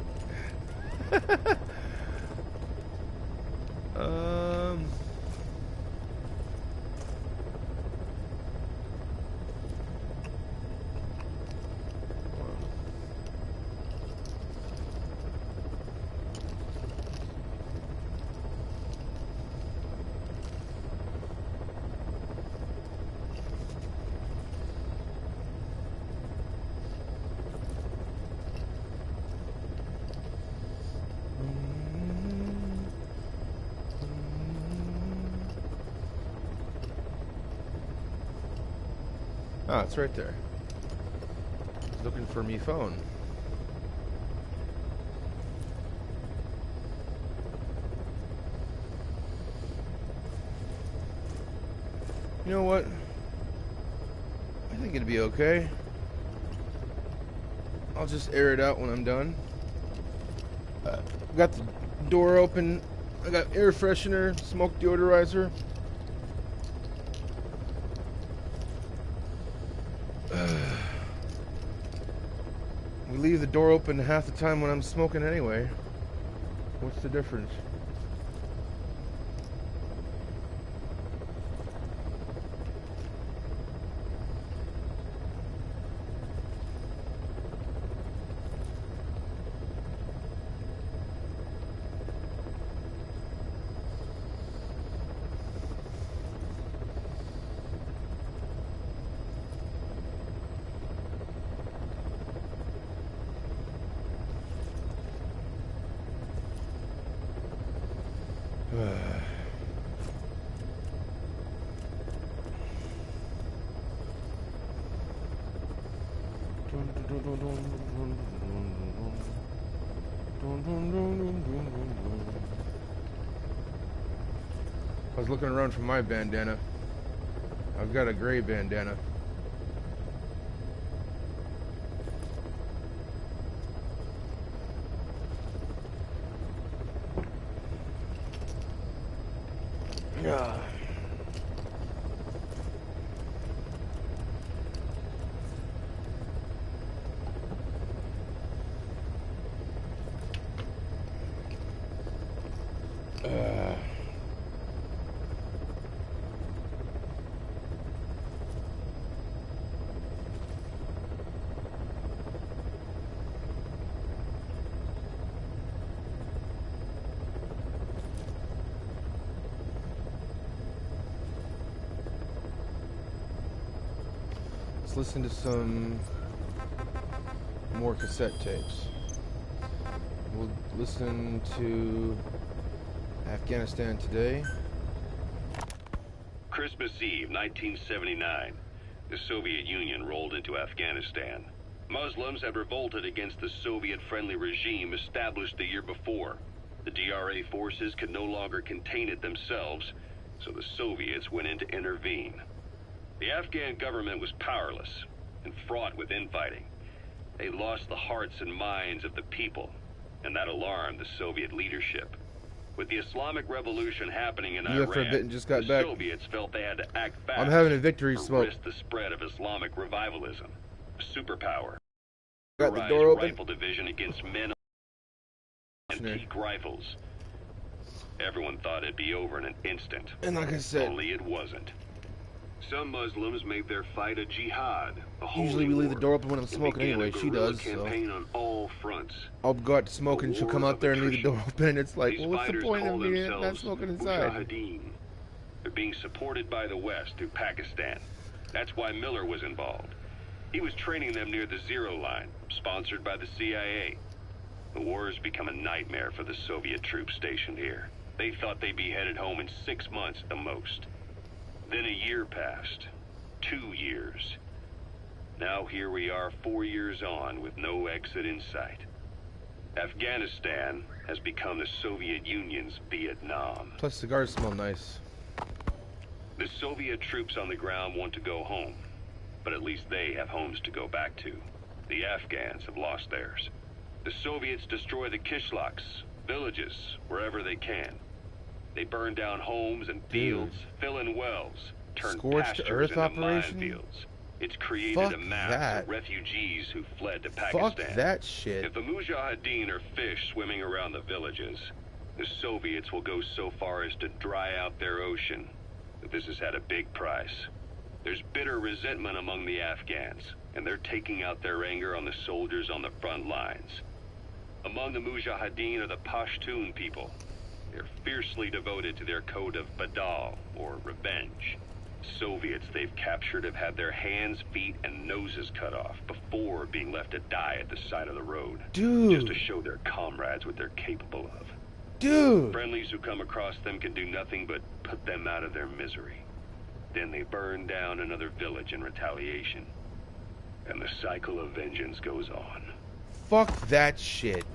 Ah, it's right there. Looking for me phone. You know what? I think it'd be okay. I'll just air it out when I'm done. Got the door open. I got air freshener, smoke deodorizer. We leave the door open half the time when I'm smoking anyway. What's the difference? I was looking around for my bandana. I've got a gray bandana. Yeah. Let's listen to some more cassette tapes. We'll listen to Afghanistan Today. Christmas Eve, 1979. The Soviet Union rolled into Afghanistan. Muslims had revolted against the Soviet-friendly regime established the year before. The DRA forces could no longer contain it themselves, so the Soviets went in to intervene. The Afghan government was powerless and fraught with infighting. They lost the hearts and minds of the people, and that alarmed the Soviet leadership. With the Islamic Revolution happening in Iran, for a bit and just got the back. Soviets felt they had to act fast. I'm having a victory or smoke. risk the spread of Islamic revivalism. A superpower. Got the door open. Rifle division against men antique rifles. Everyone thought it'd be over in an instant. And like I said, Only it wasn't. Some Muslims made their fight a jihad, a holy usually we leave the war. door open when I'm It smoking began anyway. a She guerrilla does, so campaign on all fronts. I'll go out to smoke and she'll come out there and leave the door open. It's like, These well, what's the fighters point of call me not themselves smoking inside? Mujahideen. They're being supported by the West through Pakistan. That's why Miller was involved. He was training them near the Zero Line, sponsored by the CIA. The war has become a nightmare for the Soviet troops stationed here. They thought they'd be headed home in 6 months at the most. Then a year passed. 2 years. Now here we are 4 years on with no exit in sight. Afghanistan has become the Soviet Union's Vietnam. Plus cigars smell nice. The Soviet troops on the ground want to go home, but at least they have homes to go back to. The Afghans have lost theirs. The Soviets destroy the kishlaks, villages, wherever they can. They burn down homes and fields, fill in wells, turn Scorched pastures earth into operation? minefields. It's created Fuck a mass that. of refugees who fled to Fuck Pakistan. that shit. If the Mujahideen are fish swimming around the villages, the Soviets will go so far as to dry out their ocean. But this has had a big price. There's bitter resentment among the Afghans, and they're taking out their anger on the soldiers on the front lines. Among the Mujahideen are the Pashtun people. They're fiercely devoted to their code of Badal, or revenge. Soviets they've captured have had their hands, feet, and noses cut off before being left to die at the side of the road. Dude. Just to show their comrades what they're capable of. Dude. Friendlies who come across them can do nothing but put them out of their misery. Then they burn down another village in retaliation. And the cycle of vengeance goes on. Fuck that shit.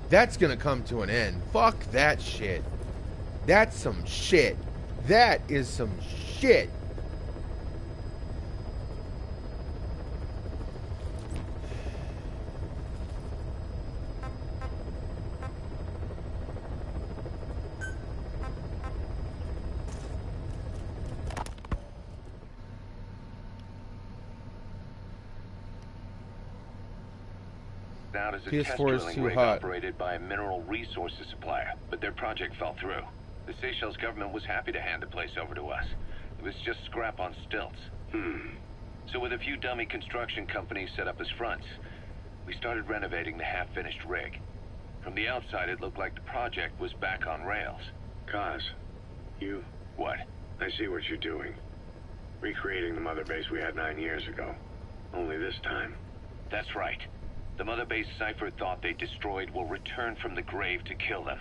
That's gonna come to an end. Fuck that shit. That's some shit. That is some shit. Out as a PS4 test is drilling too rig hot. operated by a mineral resources supplier, but their project fell through. The Seychelles government was happy to hand the place over to us. It was just scrap on stilts. So with a few dummy construction companies set up as fronts, we started renovating the half-finished rig. From the outside, it looked like the project was back on rails. Kaz, you... What? I see what you're doing. Recreating the mother base we had 9 years ago. Only this time. That's right. The Mother Base Cipher thought they destroyed will return from the grave to kill them.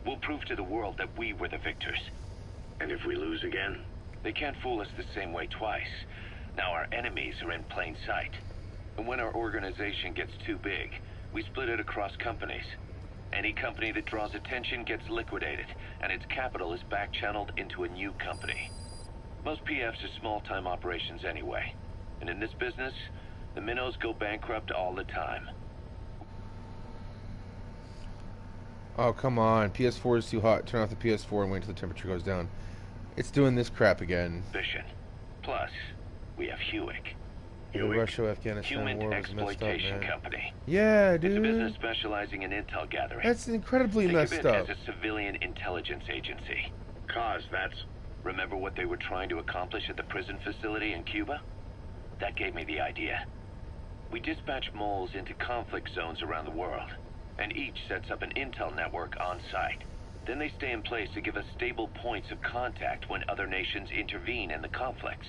We'll prove to the world that we were the victors. And if we lose again? They can't fool us the same way twice. Now our enemies are in plain sight. And when our organization gets too big, we split it across companies. Any company that draws attention gets liquidated, and its capital is back-channeled into a new company. Most PFs are small-time operations anyway. And in this business, the minnows go bankrupt all the time. Oh, come on. PS4 is too hot. Turn off the PS4 and wait until the temperature goes down. It's doing this crap again. Vision. Plus, we have Hewick. The Russia-Afghanistan Human war was messed up, exploitation man. company. Yeah, It's a business dude. specializing in intel gathering. That's incredibly Think of messed it up. as a civilian intelligence agency. Cause, that's... Remember what they were trying to accomplish at the prison facility in Cuba? That gave me the idea. We dispatch moles into conflict zones around the world, and each sets up an intel network on site. Then they stay in place to give us stable points of contact when other nations intervene in the conflicts.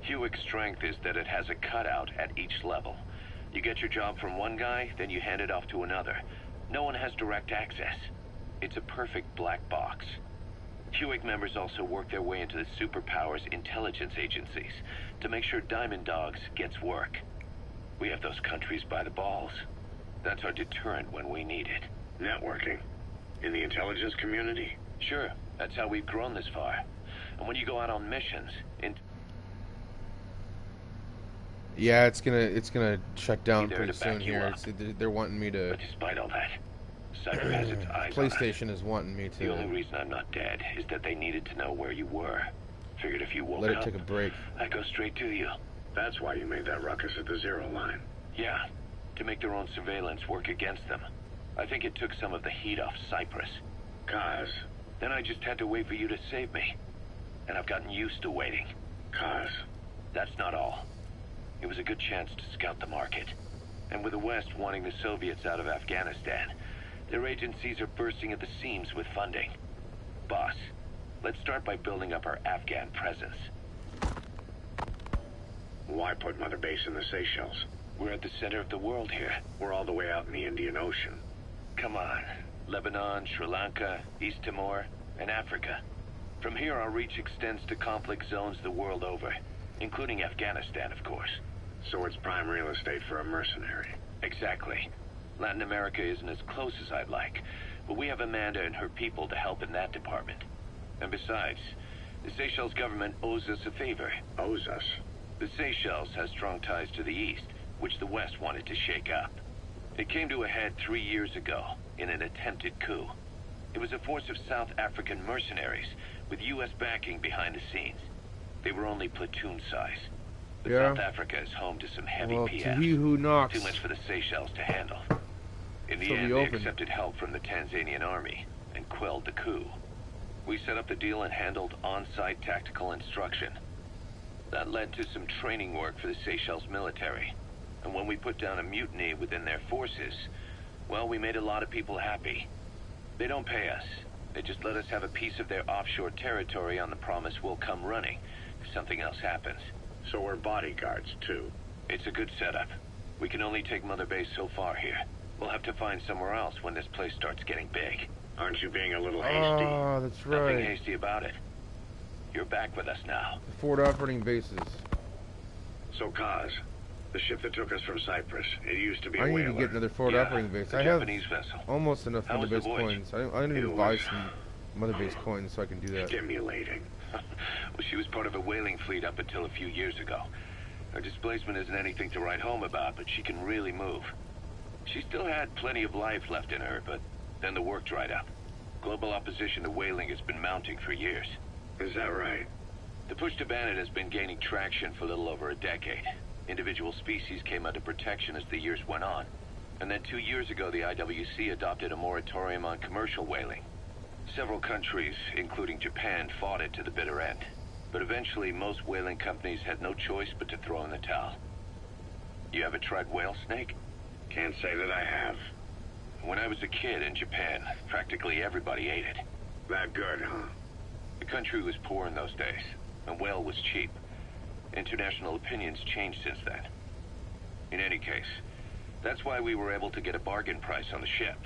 Hewick's strength is that it has a cutout at each level. You get your job from one guy, then you hand it off to another. No one has direct access. It's a perfect black box. Hewick members also work their way into the superpowers intelligence agencies to make sure Diamond Dogs gets work. We have those countries by the balls. That's our deterrent when we need it. Networking. In the intelligence community? Sure, that's how we've grown this far. And when you go out on missions, Yeah, it's gonna shut down Be there pretty to back soon you here. up. They're wanting me to. But despite all that, Cypher has its eyes on us. PlayStation is wanting me The only to reason I'm not dead is that they needed to know where you were. Figured if you woke let it up, take a break. I'd go straight to you. That's why you made that ruckus at the Zero line. Yeah, to make their own surveillance work against them. I think it took some of the heat off Cyprus. Cause, Then I just had to wait for you to save me. And I've gotten used to waiting. cause, That's not all. It was a good chance to scout the market. And with the West wanting the Soviets out of Afghanistan, their agencies are bursting at the seams with funding. Boss, let's start by building up our Afghan presence. why put Mother Base in the Seychelles? We're at the center of the world here. We're all the way out in the Indian Ocean. Come on. Lebanon, Sri Lanka, East Timor, and Africa. From here, our reach extends to conflict zones the world over, including Afghanistan, of course. So it's prime real estate for a mercenary. Exactly. Latin America isn't as close as I'd like, but we have Amanda and her people to help in that department. And besides, the Seychelles government owes us a favor. Owes us. The Seychelles has strong ties to the east, which the West wanted to shake up. It came to a head 3 years ago, in an attempted coup. It was a force of South African mercenaries, with U.S. backing behind the scenes. They were only platoon size. But Yeah. South Africa is home to some heavy Well, to PFs. he who knocks. Too much for the Seychelles to handle. In the Till end, the they open. accepted help from the Tanzanian army and quelled the coup. We set up the deal and handled on-site tactical instruction. That led to some training work for the Seychelles military. And when we put down a mutiny within their forces, well, we made a lot of people happy. They don't pay us. They just let us have a piece of their offshore territory on the promise we'll come running if something else happens. So we're bodyguards, too. It's a good setup. We can only take Mother Base so far here. We'll have to find somewhere else when this place starts getting big. Aren't you being a little hasty? Oh, that's Nothing right. hasty about it. You're back with us now. The forward operating bases. So, Kaz, the ship that took us from Cyprus, it used to be I a need whaler. to get another forward Yeah, operating base. a I have Japanese vessel. almost enough How Mother was the Base voyage? coins. I need It to buy was- some Mother Base coins so I can do that. Stimulating. Well, she was part of a whaling fleet up until a few years ago. Her displacement isn't anything to write home about, but she can really move. She still had plenty of life left in her, but then the work dried up. Global opposition to whaling has been mounting for years. Is that right? The push to ban it has been gaining traction for a little over a decade. Individual species came under protection as the years went on. And then 2 years ago, the IWC adopted a moratorium on commercial whaling. Several countries, including Japan, fought it to the bitter end. But eventually, most whaling companies had no choice but to throw in the towel. You ever tried whale snake? Can't say that I have. When I was a kid in Japan, practically everybody ate it. That good, huh? The country was poor in those days, and whale was cheap. International opinions changed since then. In any case, that's why we were able to get a bargain price on the ship.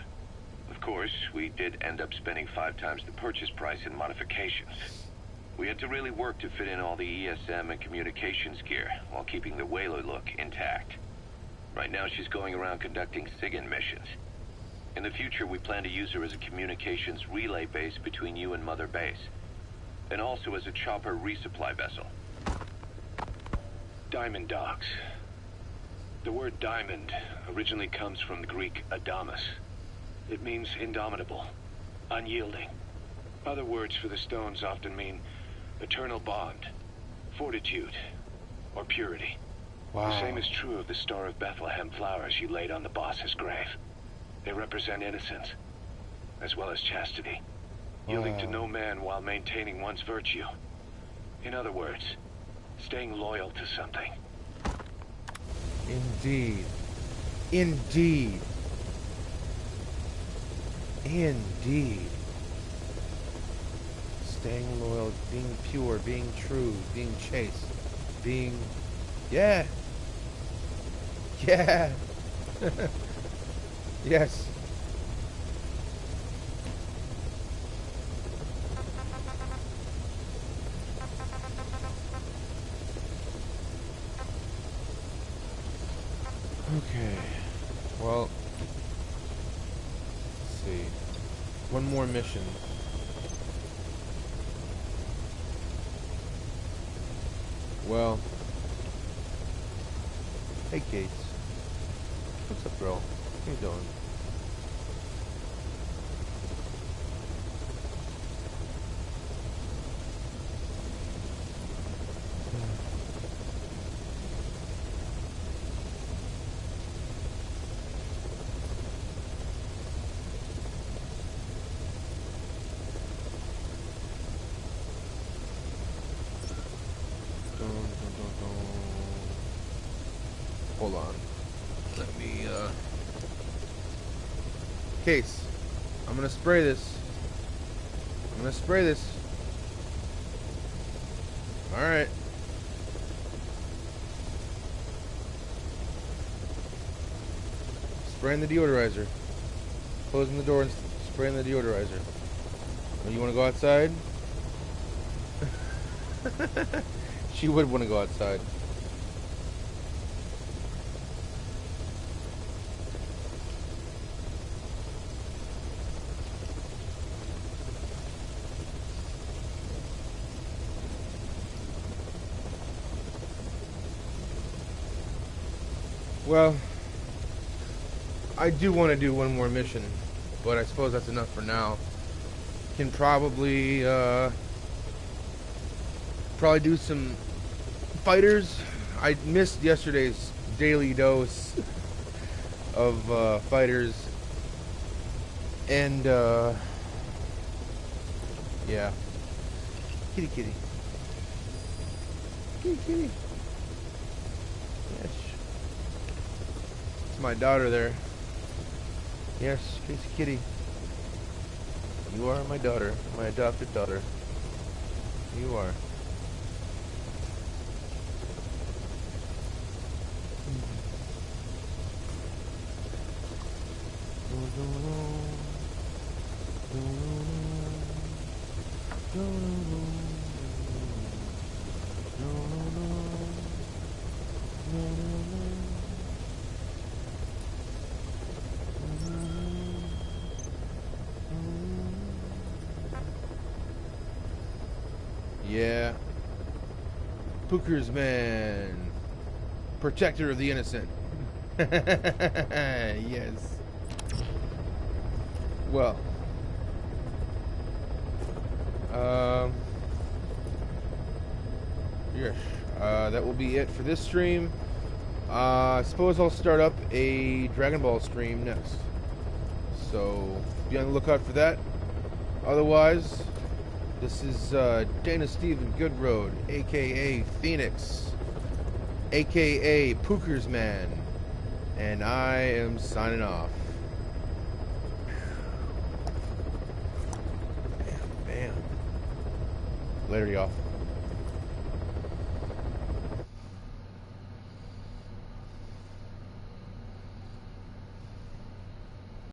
Of course, we did end up spending 5 times the purchase price in modifications. We had to really work to fit in all the ESM and communications gear while keeping the whaler look intact. Right now, she's going around conducting SIGINT missions. In the future, we plan to use her as a communications relay base between you and Mother Base, and also as a chopper resupply vessel. Diamond docks. The word diamond originally comes from the Greek adamas. It means indomitable, unyielding. Other words for the stones often mean eternal bond, fortitude, or purity. Wow. The same is true of the Star of Bethlehem flowers you laid on the boss's grave. They represent innocence, as well as chastity, yielding to no man while maintaining one's virtue. In other words, staying loyal to something. Indeed. Indeed. Indeed. Staying loyal, being pure, being true, being chaste, being... Yeah. Yeah. Yes. Okay. Well, let's see. One more mission. Well, hey Gates. What's up, bro? How you doing? Hold on. Let me, Case. I'm gonna spray this. I'm gonna spray this. Alright. Spraying the deodorizer. Closing the door and spraying the deodorizer. Oh, you wanna go outside? She would wanna go outside. Well, I do want to do one more mission, but I suppose that's enough for now. Can probably do some fighters. I missed yesterday's daily dose of fighters, and yeah, kitty, kitty, kitty, kitty. Yes. My daughter there. Yes, Casey Kitty. You are my daughter, my adopted daughter. You are. Yeah. Pookerz-Man. Protector of the innocent. Yes. Well. Yes. That will be it for this stream. I suppose I'll start up a Dragon Ball stream next. So, be on the lookout for that. Otherwise... This is Dana Steven Goodroad, a.k.a. Phoenix, a.k.a. Pookerz-Man, and I am signing off. Bam, bam. Later, y'all.